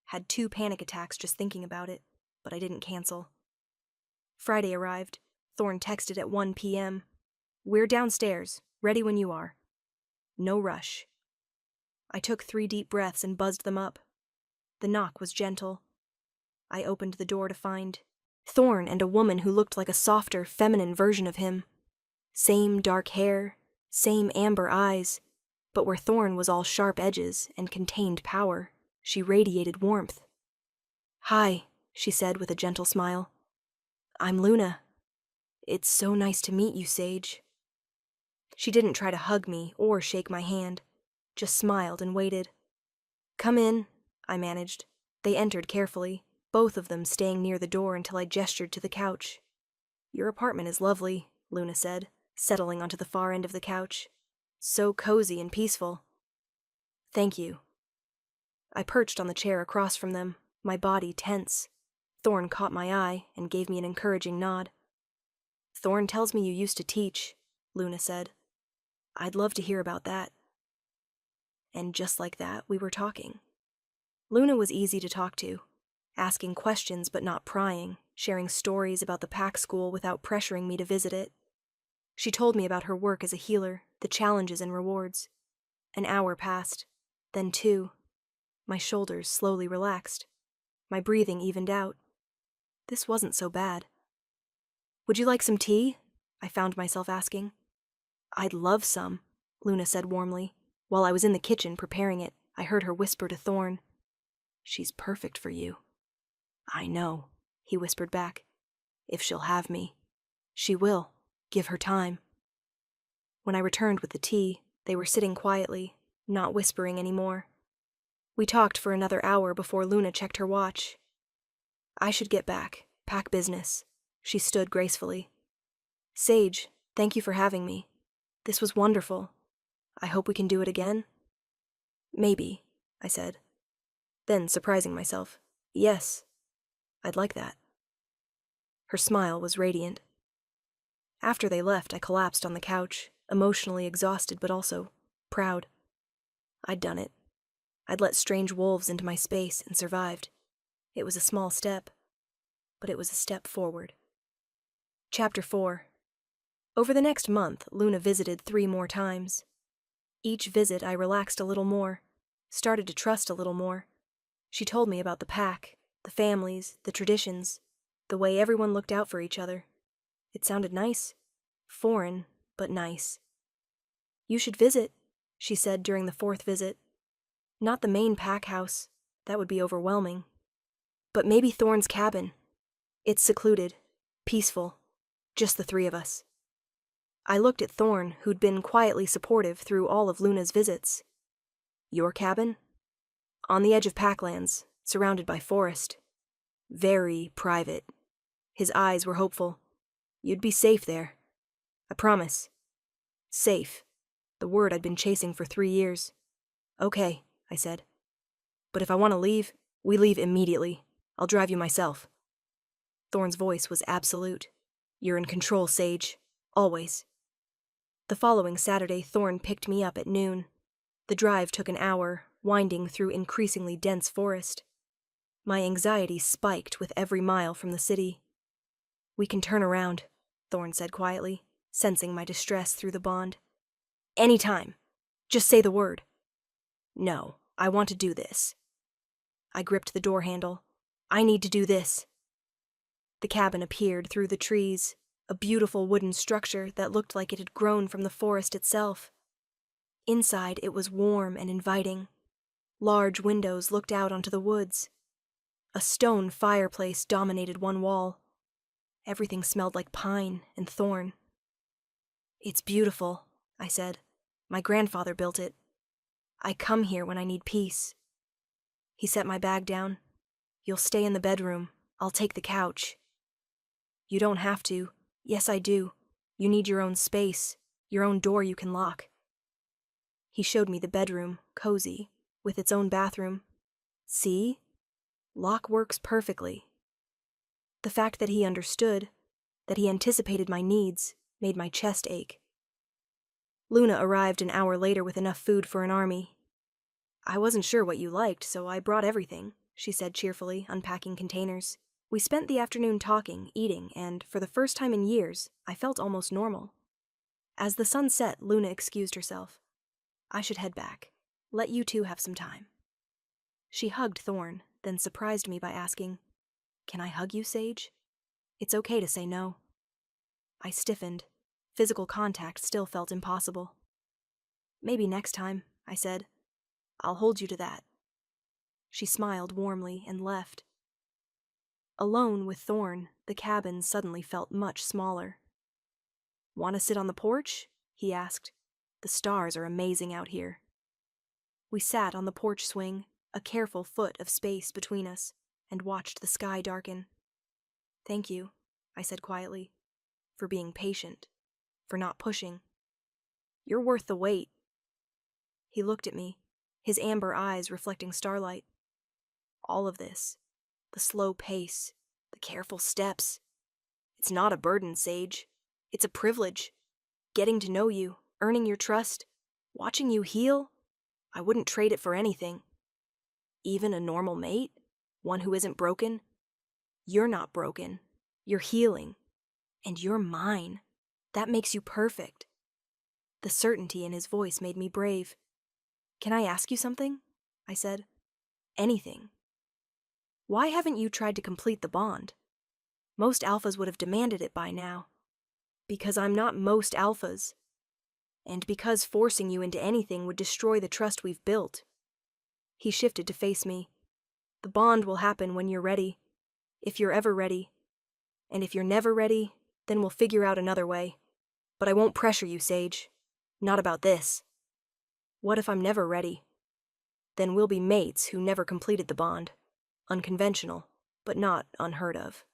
Had 2 panic attacks just thinking about it, but I didn't cancel. Friday arrived. Thorn texted at 1 p.m. We're downstairs, ready when you are. No rush. I took 3 deep breaths and buzzed them up. The knock was gentle. I opened the door to find Thorn and a woman who looked like a softer, feminine version of him. Same dark hair, same amber eyes, but where Thorn was all sharp edges and contained power, she radiated warmth. Hi, she said with a gentle smile. I'm Luna. It's so nice to meet you, Sage. She didn't try to hug me or shake my hand, just smiled and waited. Come in, I managed. They entered carefully, both of them staying near the door until I gestured to the couch. Your apartment is lovely, Luna said, settling onto the far end of the couch. So cozy and peaceful. Thank you. I perched on the chair across from them, my body tense. Thorn caught my eye and gave me an encouraging nod. Thorn tells me you used to teach, Luna said. I'd love to hear about that. And just like that, we were talking. Luna was easy to talk to, asking questions but not prying, sharing stories about the pack school without pressuring me to visit it. She told me about her work as a healer, the challenges and rewards. An hour passed, then 2. My shoulders slowly relaxed. My breathing evened out. This wasn't so bad. Would you like some tea? I found myself asking. I'd love some, Luna said warmly. While I was in the kitchen preparing it, I heard her whisper to Thorn. She's perfect for you. I know, he whispered back. If she'll have me. She will. Give her time. When I returned with the tea, they were sitting quietly, not whispering anymore. We talked for another hour before Luna checked her watch. I should get back. Pack business. She stood gracefully. Sage, thank you for having me. This was wonderful. I hope we can do it again. Maybe, I said. Then, surprising myself, yes, I'd like that. Her smile was radiant. After they left, I collapsed on the couch, emotionally exhausted but also proud. I'd done it. I'd let strange wolves into my space and survived. It was a small step, but it was a step forward. Chapter 4. Over the next month, Luna visited 3 more times. Each visit I relaxed a little more, started to trust a little more. She told me about the pack, the families, the traditions, the way everyone looked out for each other. It sounded nice. Foreign, but nice. You should visit, she said during the 4th visit. Not the main pack house. That would be overwhelming. But maybe Thorn's cabin. It's secluded, peaceful, just the 3 of us. I looked at Thorn, who'd been quietly supportive through all of Luna's visits. Your cabin? On the edge of Packlands, surrounded by forest. Very private. His eyes were hopeful. You'd be safe there. I promise. Safe. The word I'd been chasing for 3 years. Okay, I said. But if I want to leave, we leave immediately. I'll drive you myself. Thorn's voice was absolute. You're in control, Sage. Always. The following Saturday, Thorn picked me up at noon. The drive took an hour, winding through increasingly dense forest. My anxiety spiked with every mile from the city. We can turn around, Thorn said quietly, sensing my distress through the bond. Anytime. Just say the word. No, I want to do this. I gripped the door handle. I need to do this. The cabin appeared through the trees, a beautiful wooden structure that looked like it had grown from the forest itself. Inside, it was warm and inviting. Large windows looked out onto the woods. A stone fireplace dominated one wall. Everything smelled like pine and thorn. It's beautiful, I said. My grandfather built it. I come here when I need peace. He set my bag down. You'll stay in the bedroom. I'll take the couch. You don't have to. Yes, I do. You need your own space, your own door you can lock. He showed me the bedroom, cozy, with its own bathroom. See? Lock works perfectly. The fact that he understood, that he anticipated my needs, made my chest ache. Luna arrived an hour later with enough food for an army. I wasn't sure what you liked, so I brought everything, she said cheerfully, unpacking containers. We spent the afternoon talking, eating, and, for the first time in years, I felt almost normal. As the sun set, Luna excused herself. I should head back. Let you two have some time. She hugged Thorn, then surprised me by asking, Can I hug you, Sage? It's okay to say no. I stiffened. Physical contact still felt impossible. Maybe next time, I said. I'll hold you to that. She smiled warmly and left. Alone with Thorn, the cabin suddenly felt much smaller. Want to sit on the porch? He asked. The stars are amazing out here. We sat on the porch swing, a careful foot of space between us, and watched the sky darken. Thank you, I said quietly, for being patient, for not pushing. You're worth the wait. He looked at me, his amber eyes reflecting starlight. All of this, the slow pace, the careful steps. It's not a burden, Sage. It's a privilege. Getting to know you, earning your trust, watching you heal, I wouldn't trade it for anything. Even a normal mate, one who isn't broken. You're not broken. You're healing. And you're mine. That makes you perfect. The certainty in his voice made me brave. Can I ask you something? I said. Anything. Why haven't you tried to complete the bond? Most alphas would have demanded it by now. Because I'm not most alphas. And because forcing you into anything would destroy the trust we've built. He shifted to face me. The bond will happen when you're ready. If you're ever ready. And if you're never ready, then we'll figure out another way. But I won't pressure you, Sage. Not about this. What if I'm never ready? Then we'll be mates who never completed the bond. Unconventional, but not unheard of.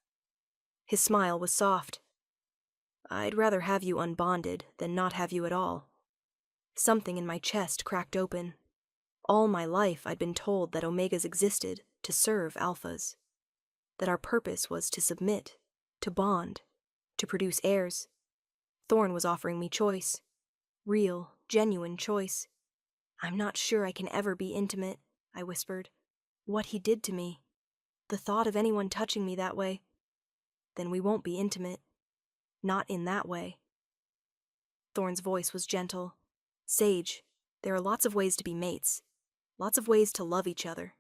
His smile was soft. I'd rather have you unbonded than not have you at all. Something in my chest cracked open. All my life I'd been told that Omegas existed to serve Alphas. That our purpose was to submit, to bond, to produce heirs. Thorn was offering me choice. Real, genuine choice. I'm not sure I can ever be intimate, I whispered. What he did to me. The thought of anyone touching me that way. Then we won't be intimate. Not in that way. Thorn's voice was gentle. Sage, there are lots of ways to be mates. Lots of ways to love each other.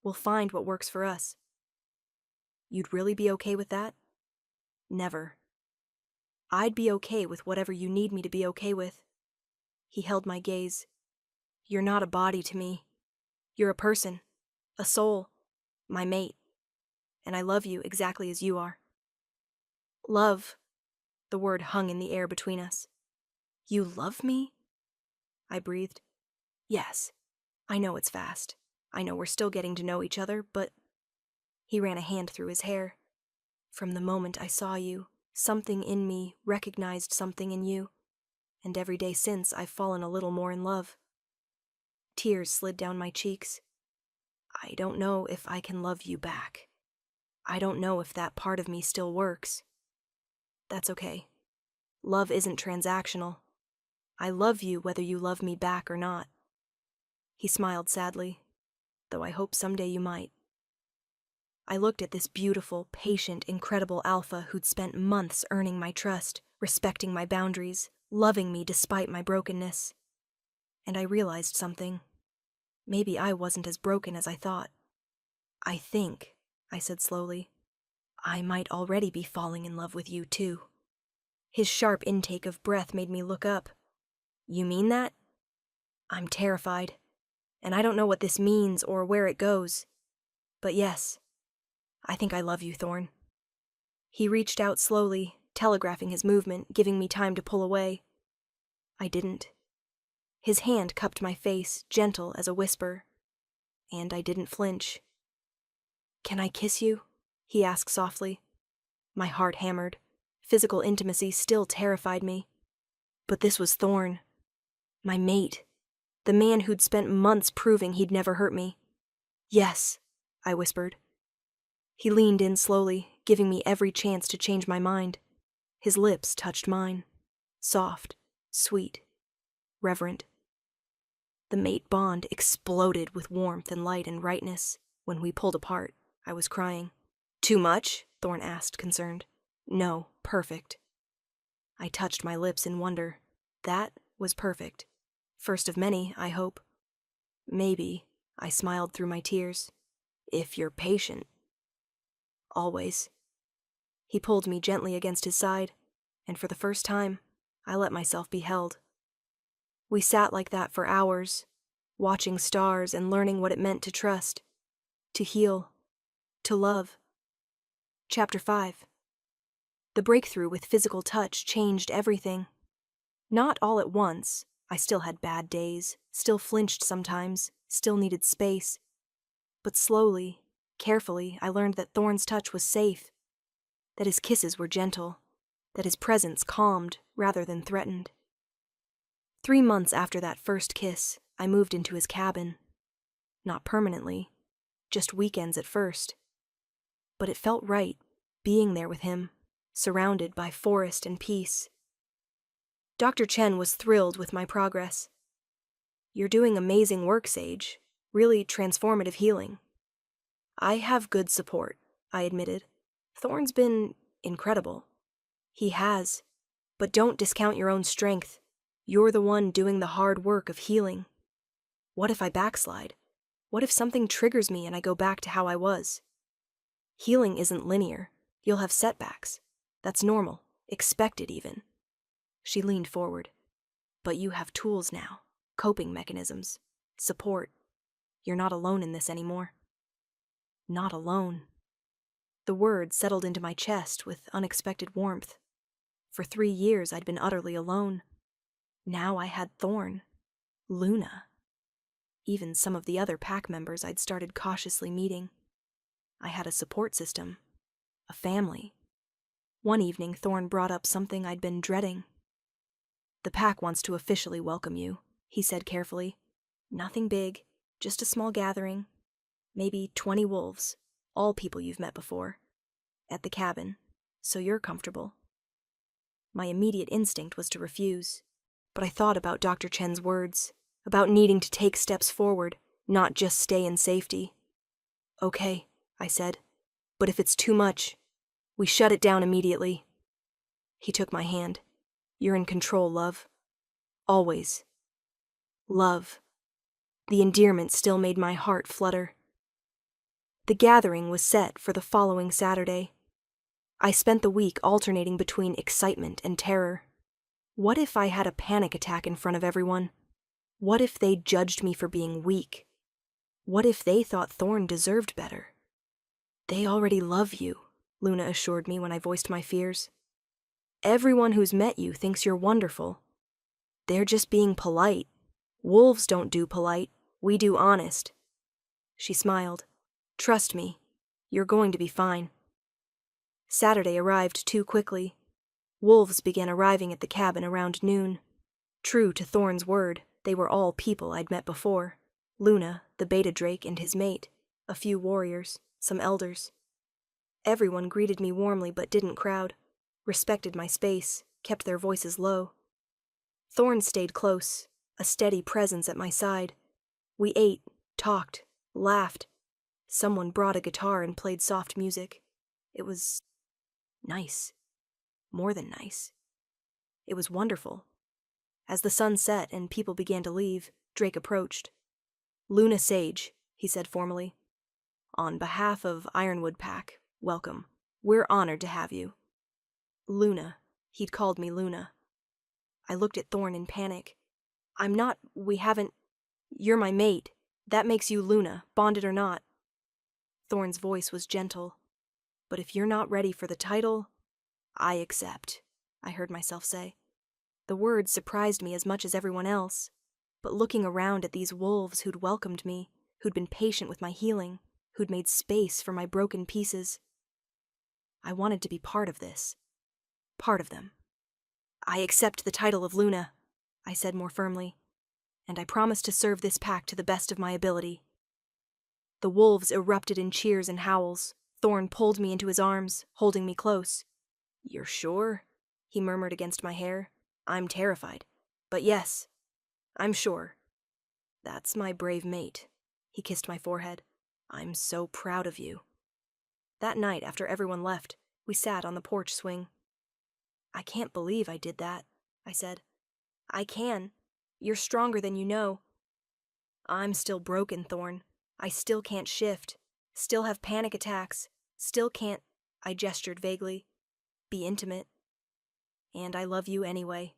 We'll find what works for us. You'd really be okay with that? Never. I'd be okay with whatever you need me to be okay with. He held my gaze. You're not a body to me. You're a person. A soul. My mate. And I love you exactly as you are. Love. The word hung in the air between us. You love me? I breathed. Yes. I know it's fast. I know we're still getting to know each other, but... He ran a hand through his hair. From the moment I saw you, something in me recognized something in you, and every day since I've fallen a little more in love. Tears slid down my cheeks. I don't know if I can love you back. I don't know if that part of me still works. That's okay. Love isn't transactional. I love you whether you love me back or not. He smiled sadly, though I hope someday you might. I looked at this beautiful, patient, incredible alpha who'd spent months earning my trust, respecting my boundaries, loving me despite my brokenness. And I realized something. Maybe I wasn't as broken as I thought. I think, I said slowly, I might already be falling in love with you too. His sharp intake of breath made me look up. You mean that? I'm terrified, and I don't know what this means or where it goes. But yes, I think I love you, Thorn. He reached out slowly, telegraphing his movement, giving me time to pull away. I didn't. His hand cupped my face, gentle as a whisper, and I didn't flinch. Can I kiss you? He asked softly. My heart hammered. Physical intimacy still terrified me. But this was Thorn. My mate. The man who'd spent months proving he'd never hurt me. Yes, I whispered. He leaned in slowly, giving me every chance to change my mind. His lips touched mine. Soft, sweet, reverent. The mate bond exploded with warmth and light and rightness. When we pulled apart, I was crying. Too much? Thorn asked, concerned. No, perfect. I touched my lips in wonder. That was perfect. First of many, I hope. Maybe, I smiled through my tears. If you're patient. Always. He pulled me gently against his side, and for the first time, I let myself be held. We sat like that for hours, watching stars and learning what it meant to trust, to heal, to love. Chapter 5. The breakthrough with physical touch changed everything. Not all at once. I still had bad days, still flinched sometimes, still needed space. But slowly, carefully, I learned that Thorn's touch was safe, that his kisses were gentle, that his presence calmed rather than threatened. 3 months after that first kiss, I moved into his cabin. Not permanently, just weekends at first. But it felt right, being there with him, surrounded by forest and peace. Dr. Chen was thrilled with my progress. You're doing amazing work, Sage. Really transformative healing. I have good support, I admitted. Thorn's been incredible. He has. But don't discount your own strength. You're the one doing the hard work of healing. What if I backslide? What if something triggers me and I go back to how I was? Healing isn't linear. You'll have setbacks. That's normal. Expected, even. She leaned forward. But you have tools now. Coping mechanisms. Support. You're not alone in this anymore. Not alone. The word settled into my chest with unexpected warmth. For 3 years I'd been utterly alone. Now I had Thorn. Luna. Even some of the other pack members I'd started cautiously meeting. I had a support system. A family. One evening Thorn brought up something I'd been dreading. The pack wants to officially welcome you, he said carefully. Nothing big, just a small gathering. Maybe 20 wolves, all people you've met before. At the cabin, so you're comfortable. My immediate instinct was to refuse, but I thought about Dr. Chen's words, about needing to take steps forward, not just stay in safety. Okay, I said, but if it's too much, we shut it down immediately. He took my hand. You're in control, love. Always. Love. The endearment still made my heart flutter. The gathering was set for the following Saturday. I spent the week alternating between excitement and terror. What if I had a panic attack in front of everyone? What if they judged me for being weak? What if they thought Thorn deserved better? They already love you, Luna assured me when I voiced my fears. Everyone who's met you thinks you're wonderful. They're just being polite. Wolves don't do polite, we do honest. She smiled. Trust me, you're going to be fine. Saturday arrived too quickly. Wolves began arriving at the cabin around noon. True to Thorn's word, they were all people I'd met before. Luna, the beta drake, and his mate, a few warriors, some elders. Everyone greeted me warmly but didn't crowd, respected my space, kept their voices low. Thorn stayed close, a steady presence at my side. We ate, talked, laughed. Someone brought a guitar and played soft music. It was nice. More than nice. It was wonderful. As the sun set and people began to leave, Drake approached. "Luna Sage," he said formally. "On behalf of Ironwood Pack, welcome. We're honored to have you." Luna. He'd called me Luna. I looked at Thorn in panic. We haven't... You're my mate. That makes you Luna, bonded or not." Thorn's voice was gentle. "But if you're not ready for the title, I accept," I heard myself say. The words surprised me as much as everyone else, but looking around at these wolves who'd welcomed me, who'd been patient with my healing, who'd made space for my broken pieces, I wanted to be part of this. Part of them. "I accept the title of Luna," I said more firmly, "and I promise to serve this pack to the best of my ability." The wolves erupted in cheers and howls. Thorn pulled me into his arms, holding me close. "You're sure?" he murmured against my hair. "I'm terrified. But yes, I'm sure." "That's my brave mate." He kissed my forehead. "I'm so proud of you." That night, after everyone left, we sat on the porch swing. "I can't believe I did that," I said. "I can. You're stronger than you know." "I'm still broken, Thorn. I still can't shift. Still have panic attacks. Still can't," I gestured vaguely, "be intimate. And I love you anyway.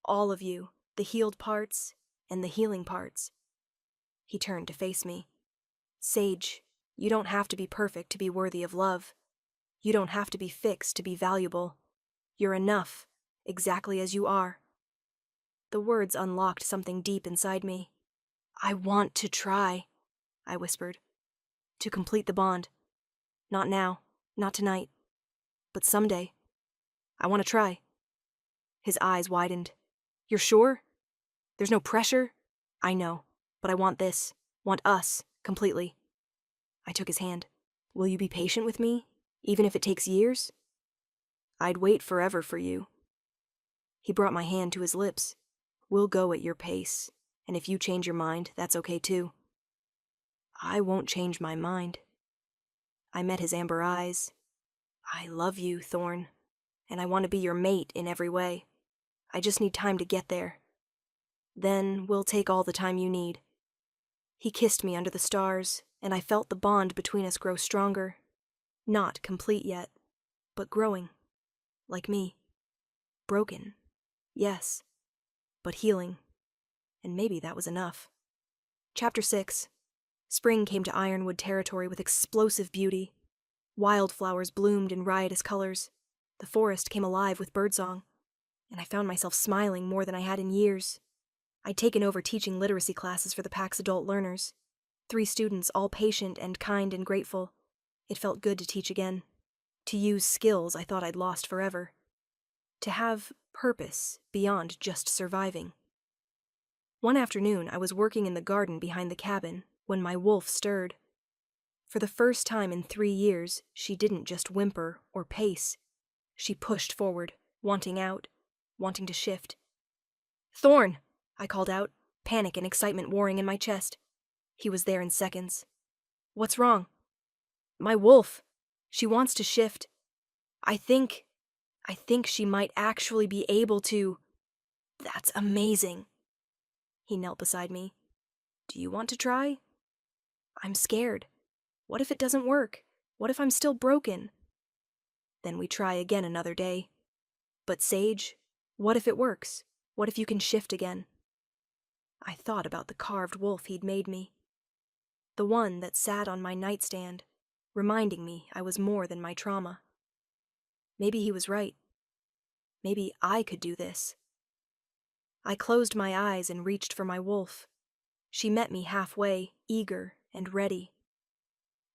All of you, the healed parts and the healing parts." He turned to face me. "Sage, you don't have to be perfect to be worthy of love. You don't have to be fixed to be valuable. You're enough, exactly as you are." The words unlocked something deep inside me. "I want to try," I whispered. "To complete the bond. Not now, not tonight, but someday. I want to try." His eyes widened. "You're sure? There's no pressure?" "I know, but I want this. Want us, completely." I took his hand. "Will you be patient with me, even if it takes years?" "I'd wait forever for you." He brought my hand to his lips. "We'll go at your pace, and if you change your mind, that's okay too." "I won't change my mind." I met his amber eyes. "I love you, Thorn, and I want to be your mate in every way. I just need time to get there. Then we'll take all the time you need." He kissed me under the stars, and I felt the bond between us grow stronger. Not complete yet, but growing. Like me. Broken. Yes. But healing. And maybe that was enough. Chapter 6. Spring came to Ironwood territory with explosive beauty. Wildflowers bloomed in riotous colors. The forest came alive with birdsong. And I found myself smiling more than I had in years. I'd taken over teaching literacy classes for the pack's adult learners. 3 students, all patient and kind and grateful. It felt good to teach again. To use skills I thought I'd lost forever. To have purpose beyond just surviving. One afternoon, I was working in the garden behind the cabin when my wolf stirred. For the first time in 3 years, she didn't just whimper or pace. She pushed forward, wanting out, wanting to shift. "Thorn!" I called out, panic and excitement warring in my chest. He was there in seconds. "What's wrong?" "My wolf. She wants to shift. I think she might actually be able to." "That's amazing." He knelt beside me. "Do you want to try?" "I'm scared. What if it doesn't work? What if I'm still broken?" "Then we try again another day." "But Sage, what if it works? What if you can shift again?" I thought about the carved wolf he'd made me. The one that sat on my nightstand, reminding me I was more than my trauma. Maybe he was right. Maybe I could do this. I closed my eyes and reached for my wolf. She met me halfway, eager and ready.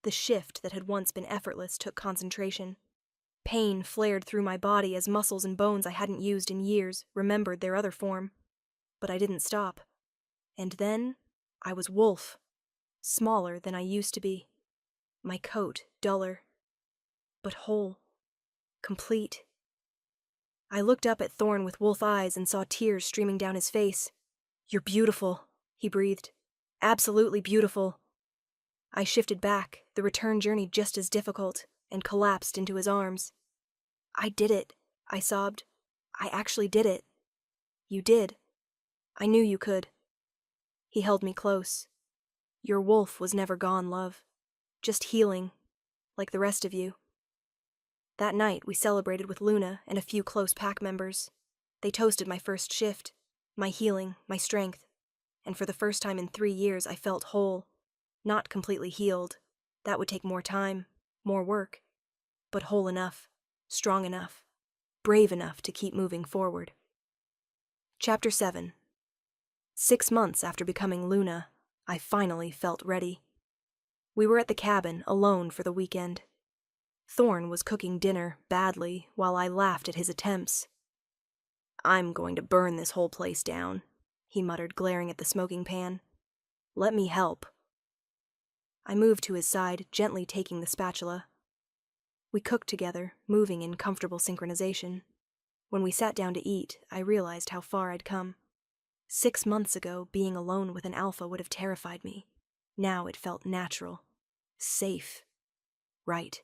The shift that had once been effortless took concentration. Pain flared through my body as muscles and bones I hadn't used in years remembered their other form. But I didn't stop. And then, I was wolf. Smaller than I used to be. My coat duller. But whole. Complete. I looked up at Thorn with wolf eyes and saw tears streaming down his face. "You're beautiful," he breathed. "Absolutely beautiful." I shifted back, the return journey just as difficult, and collapsed into his arms. "I did it," I sobbed. "I actually did it." "You did." I knew you could. He held me close. Your wolf was never gone, love. Just healing, like the rest of you. That night, we celebrated with Luna and a few close pack members. They toasted my first shift, my healing, my strength. And for the first time in 3 years, I felt whole. Not completely healed. That would take more time, more work. But whole enough, strong enough, brave enough to keep moving forward. Chapter 7. 6 months after becoming Luna, I finally felt ready. We were at the cabin, alone for the weekend. Thorn was cooking dinner badly while I laughed at his attempts. "I'm going to burn this whole place down," he muttered, glaring at the smoking pan. "Let me help." I moved to his side, gently taking the spatula. We cooked together, moving in comfortable synchronization. When we sat down to eat, I realized how far I'd come. 6 months ago, being alone with an alpha would have terrified me. Now it felt natural. Safe. Right.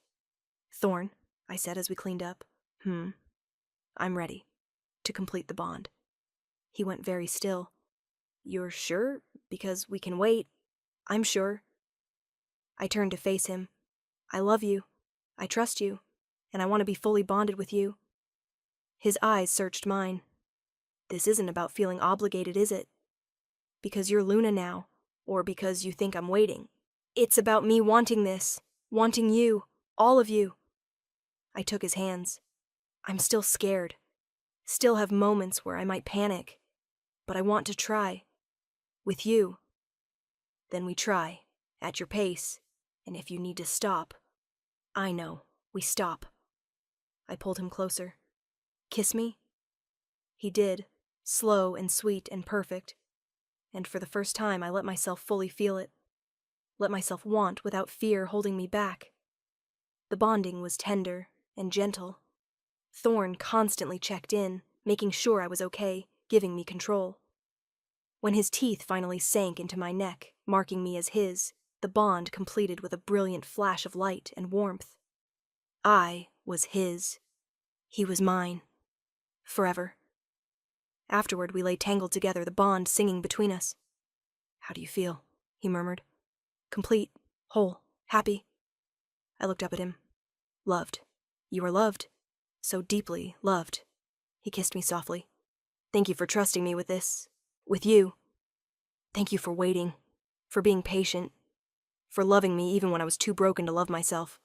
"Thorn," I said as we cleaned up. "I'm ready. To complete the bond." He went very still. "You're sure? Because we can wait." "I'm sure." I turned to face him. "I love you. I trust you. And I want to be fully bonded with you." His eyes searched mine. "This isn't about feeling obligated, is it? Because you're Luna now, or because you think I'm waiting. It's about me wanting this, wanting you, all of you." I took his hands. "I'm still scared. Still have moments where I might panic. But I want to try. With you." "Then we try. At your pace. And if you need to stop." "I know. We stop." I pulled him closer. "Kiss me?" He did, slow and sweet and perfect. And for the first time, I let myself fully feel it. Let myself want without fear holding me back. The bonding was tender and gentle. Thorn constantly checked in, making sure I was okay, giving me control. When his teeth finally sank into my neck, marking me as his, the bond completed with a brilliant flash of light and warmth. I was his. He was mine. Forever. Afterward, we lay tangled together, the bond singing between us. "How do you feel?" he murmured. "Complete, whole, happy." I looked up at him. "Loved. You are loved. So deeply loved." He kissed me softly. "Thank you for trusting me with this. With you. Thank you for waiting. For being patient. For loving me even when I was too broken to love myself."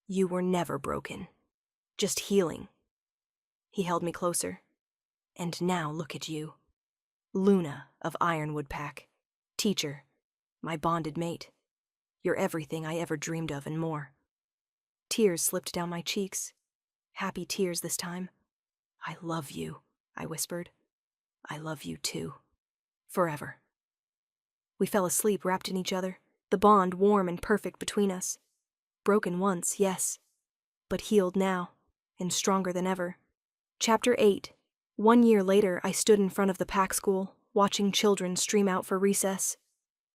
"You were never broken. Just healing." He held me closer. "And now look at you. Luna of Ironwood Pack. Teacher. My bonded mate. You're everything I ever dreamed of and more." Tears slipped down my cheeks. Happy tears this time. "I love you," I whispered. "I love you too. Forever." We fell asleep wrapped in each other, the bond warm and perfect between us. Broken once, yes, but healed now, and stronger than ever. Chapter 8. 1 year later, I stood in front of the pack school, watching children stream out for recess.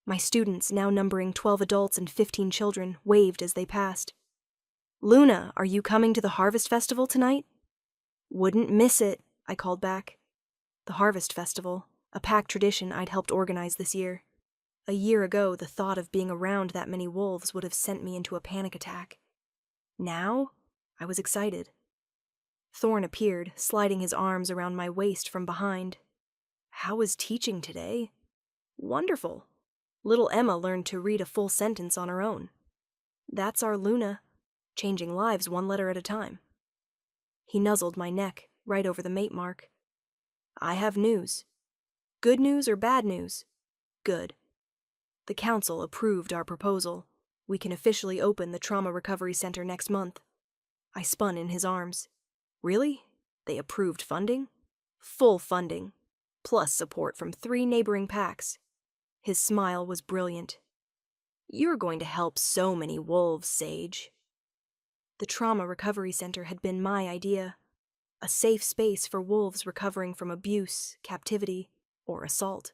My students, now numbering 12 adults and 15 children, waved as they passed. "Luna, are you coming to the Harvest Festival tonight?" "Wouldn't miss it," I called back. The Harvest Festival, a pack tradition I'd helped organize this year. A year ago, the thought of being around that many wolves would have sent me into a panic attack. Now, I was excited. Thorn appeared, sliding his arms around my waist from behind. "How was teaching today?" "Wonderful. Little Emma learned to read a full sentence on her own. That's our Luna, changing lives one letter at a time." He nuzzled my neck, right over the mate mark. "I have news." "Good news or bad news?" "Good. The council approved our proposal. We can officially open the Trauma Recovery Center next month." I spun in his arms. "Really? They approved funding?" "Full funding, plus support from 3 neighboring packs." His smile was brilliant. "You're going to help so many wolves, Sage." The Trauma Recovery Center had been my idea. A safe space for wolves recovering from abuse, captivity, or assault.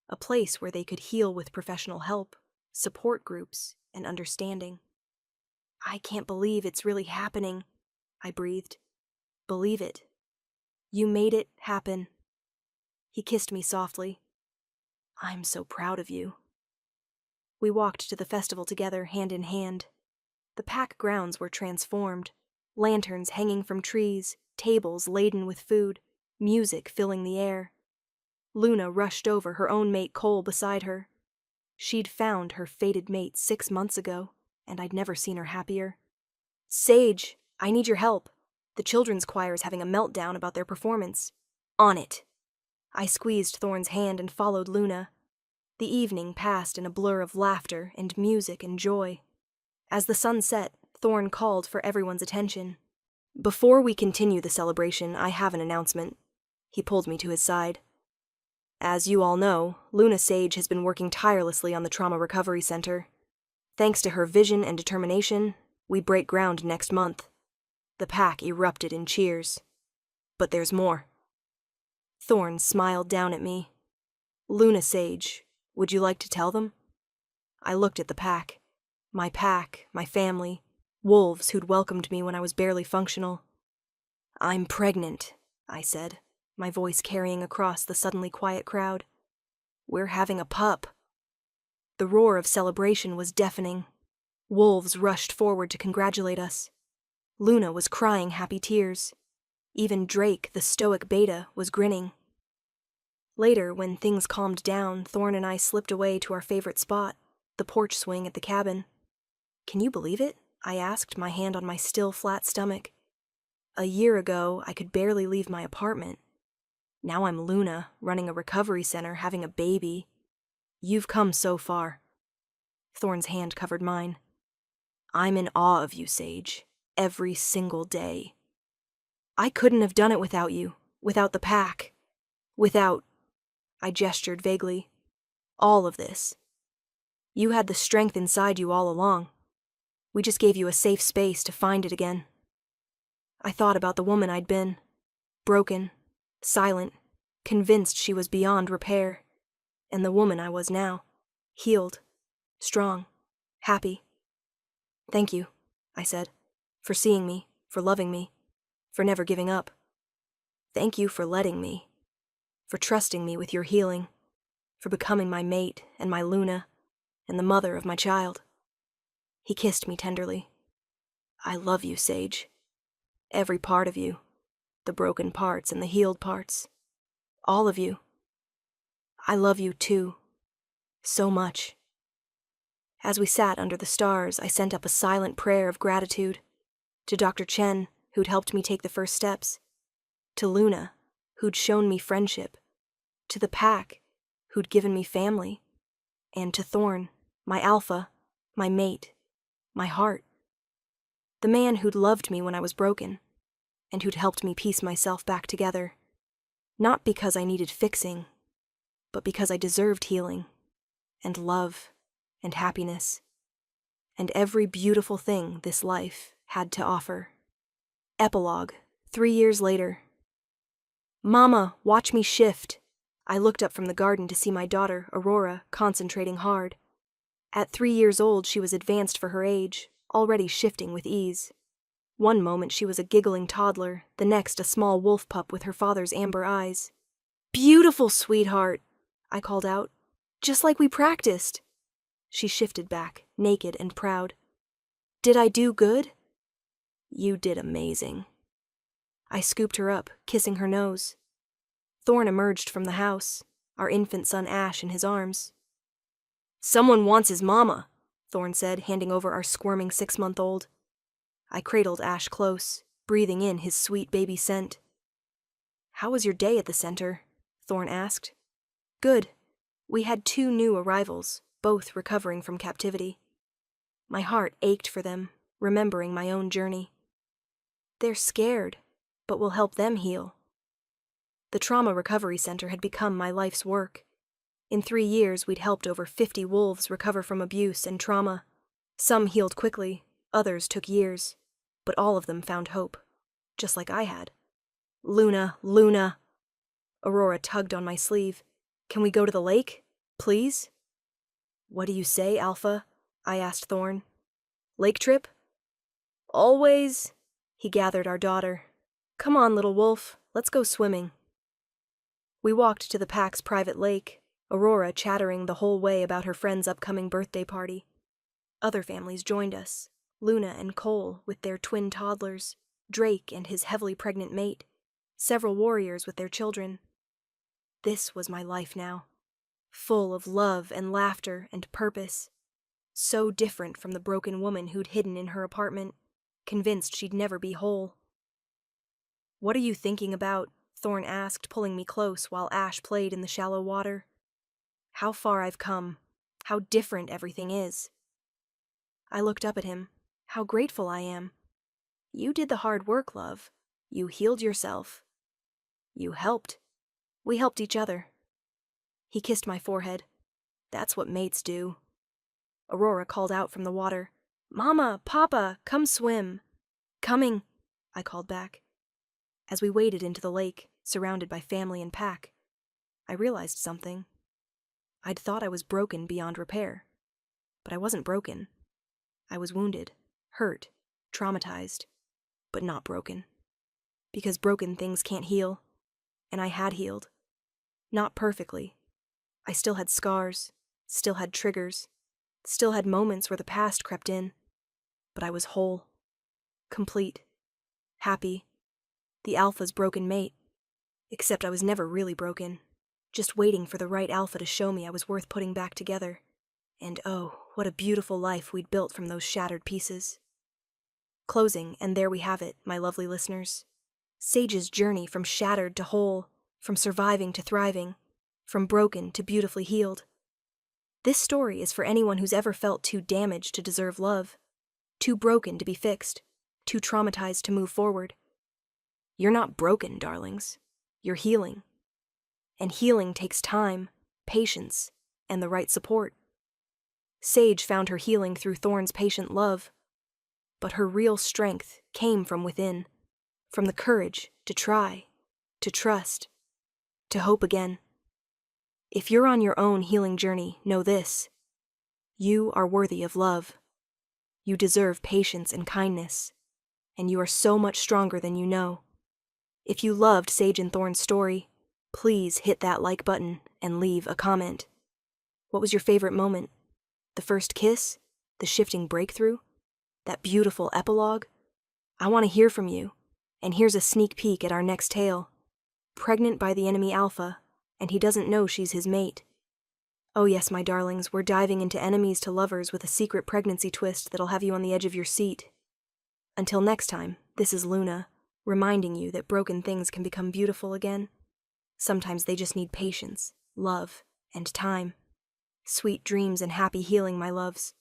A place where they could heal with professional help, support groups, and understanding. "I can't believe it's really happening," I breathed. "Believe it. You made it happen." He kissed me softly. I'm so proud of you. We walked to the festival together, hand in hand. The pack grounds were transformed. Lanterns hanging from trees, tables laden with food, music filling the air. Luna rushed over, her own mate Cole beside her. She'd found her fated mate 6 months ago, and I'd never seen her happier. Sage, I need your help. The children's choir is having a meltdown about their performance. On it. I squeezed Thorn's hand and followed Luna. The evening passed in a blur of laughter and music and joy. As the sun set, Thorn called for everyone's attention. Before we continue the celebration, I have an announcement. He pulled me to his side. As you all know, Luna Sage has been working tirelessly on the Trauma Recovery Center. Thanks to her vision and determination, we break ground next month. The pack erupted in cheers. But there's more. Thorn smiled down at me. Luna Sage, would you like to tell them? I looked at the pack. My family, wolves who'd welcomed me when I was barely functional. I'm pregnant, I said, my voice carrying across the suddenly quiet crowd. We're having a pup. The roar of celebration was deafening. Wolves rushed forward to congratulate us. Luna was crying happy tears. Even Drake, the stoic beta, was grinning. Later, when things calmed down, Thorn and I slipped away to our favorite spot, the porch swing at the cabin. Can you believe it? I asked, my hand on my still flat stomach. A year ago, I could barely leave my apartment. Now I'm Luna, running a recovery center, having a baby. You've come so far. Thorn's hand covered mine. I'm in awe of you, Sage, every single day. I couldn't have done it without you, without the pack, without... I gestured vaguely. All of this. You had the strength inside you all along. We just gave you a safe space to find it again. I thought about the woman I'd been. Broken, silent, convinced she was beyond repair. And the woman I was now. Healed, strong, happy. Thank you, I said, for seeing me, for loving me, for never giving up. Thank you for letting me, for trusting me with your healing, for becoming my mate and my Luna, and the mother of my child. He kissed me tenderly. I love you, Sage. Every part of you. The broken parts and the healed parts. All of you. I love you too. So much. As we sat under the stars, I sent up a silent prayer of gratitude. To Dr. Chen, who'd helped me take the first steps. To Luna, who'd shown me friendship. To the pack, who'd given me family. And to Thorn, my alpha, my mate, my heart. The man who'd loved me when I was broken, and who'd helped me piece myself back together. Not because I needed fixing, but because I deserved healing, and love, and happiness, and every beautiful thing this life had to offer. Epilogue, 3 years later. Mama, watch me shift. I looked up from the garden to see my daughter, Aurora, concentrating hard. At 3 years old, she was advanced for her age, already shifting with ease. One moment she was a giggling toddler, the next a small wolf pup with her father's amber eyes. Beautiful, sweetheart, I called out. Just like we practiced. She shifted back, naked and proud. Did I do good? You did amazing. I scooped her up, kissing her nose. Thorn emerged from the house, our infant son Ash in his arms. Someone wants his mama, Thorn said, handing over our squirming 6-month-old. I cradled Ash close, breathing in his sweet baby scent. How was your day at the center? Thorn asked. Good. We had 2 new arrivals, both recovering from captivity. My heart ached for them, remembering my own journey. They're scared, but we'll help them heal. The Trauma Recovery Center had become my life's work. In 3 years, we'd helped over 50 wolves recover from abuse and trauma. Some healed quickly, others took years, but all of them found hope, just like I had. Luna, Luna. Aurora tugged on my sleeve. Can we go to the lake? Please? What do you say, Alpha? I asked Thorn. Lake trip? Always. He gathered our daughter. Come on, little wolf, let's go swimming. We walked to the pack's private lake, Aurora chattering the whole way about her friend's upcoming birthday party. Other families joined us, Luna and Cole with their twin toddlers, Drake and his heavily pregnant mate, several warriors with their children. This was my life now, full of love and laughter and purpose, so different from the broken woman who'd hidden in her apartment, convinced she'd never be whole. "What are you thinking about?" Thorn asked, pulling me close while Ash played in the shallow water. "How far I've come, how different everything is." I looked up at him. "How grateful I am. You did the hard work, love. You healed yourself. You helped. We helped each other." He kissed my forehead. "That's what mates do." Aurora called out from the water, "Mama, Papa, come swim." "Coming," I called back. As we waded into the lake, surrounded by family and pack, I realized something. I'd thought I was broken beyond repair. But I wasn't broken. I was wounded, hurt, traumatized, but not broken. Because broken things can't heal. And I had healed. Not perfectly. I still had scars, still had triggers, still had moments where the past crept in. But I was whole. Complete. Happy. The alpha's broken mate. Except I was never really broken. Just waiting for the right alpha to show me I was worth putting back together. And oh, what a beautiful life we'd built from those shattered pieces. Closing, and there we have it, my lovely listeners. Sage's journey from shattered to whole, from surviving to thriving, from broken to beautifully healed. This story is for anyone who's ever felt too damaged to deserve love, too broken to be fixed, too traumatized to move forward. You're not broken, darlings. You're healing. And healing takes time, patience, and the right support. Sage found her healing through Thorn's patient love, but her real strength came from within, from the courage to try, to trust, to hope again. If you're on your own healing journey, know this: you are worthy of love. You deserve patience and kindness, and you are so much stronger than you know. If you loved Sage and Thorn's story, please hit that like button and leave a comment. What was your favorite moment? The first kiss? The shifting breakthrough? That beautiful epilogue? I want to hear from you. And here's a sneak peek at our next tale. Pregnant by the enemy alpha, and he doesn't know she's his mate. Oh yes, my darlings, we're diving into enemies to lovers with a secret pregnancy twist that'll have you on the edge of your seat. Until next time, this is Luna, reminding you that broken things can become beautiful again. Sometimes they just need patience, love, and time. Sweet dreams and happy healing, my loves.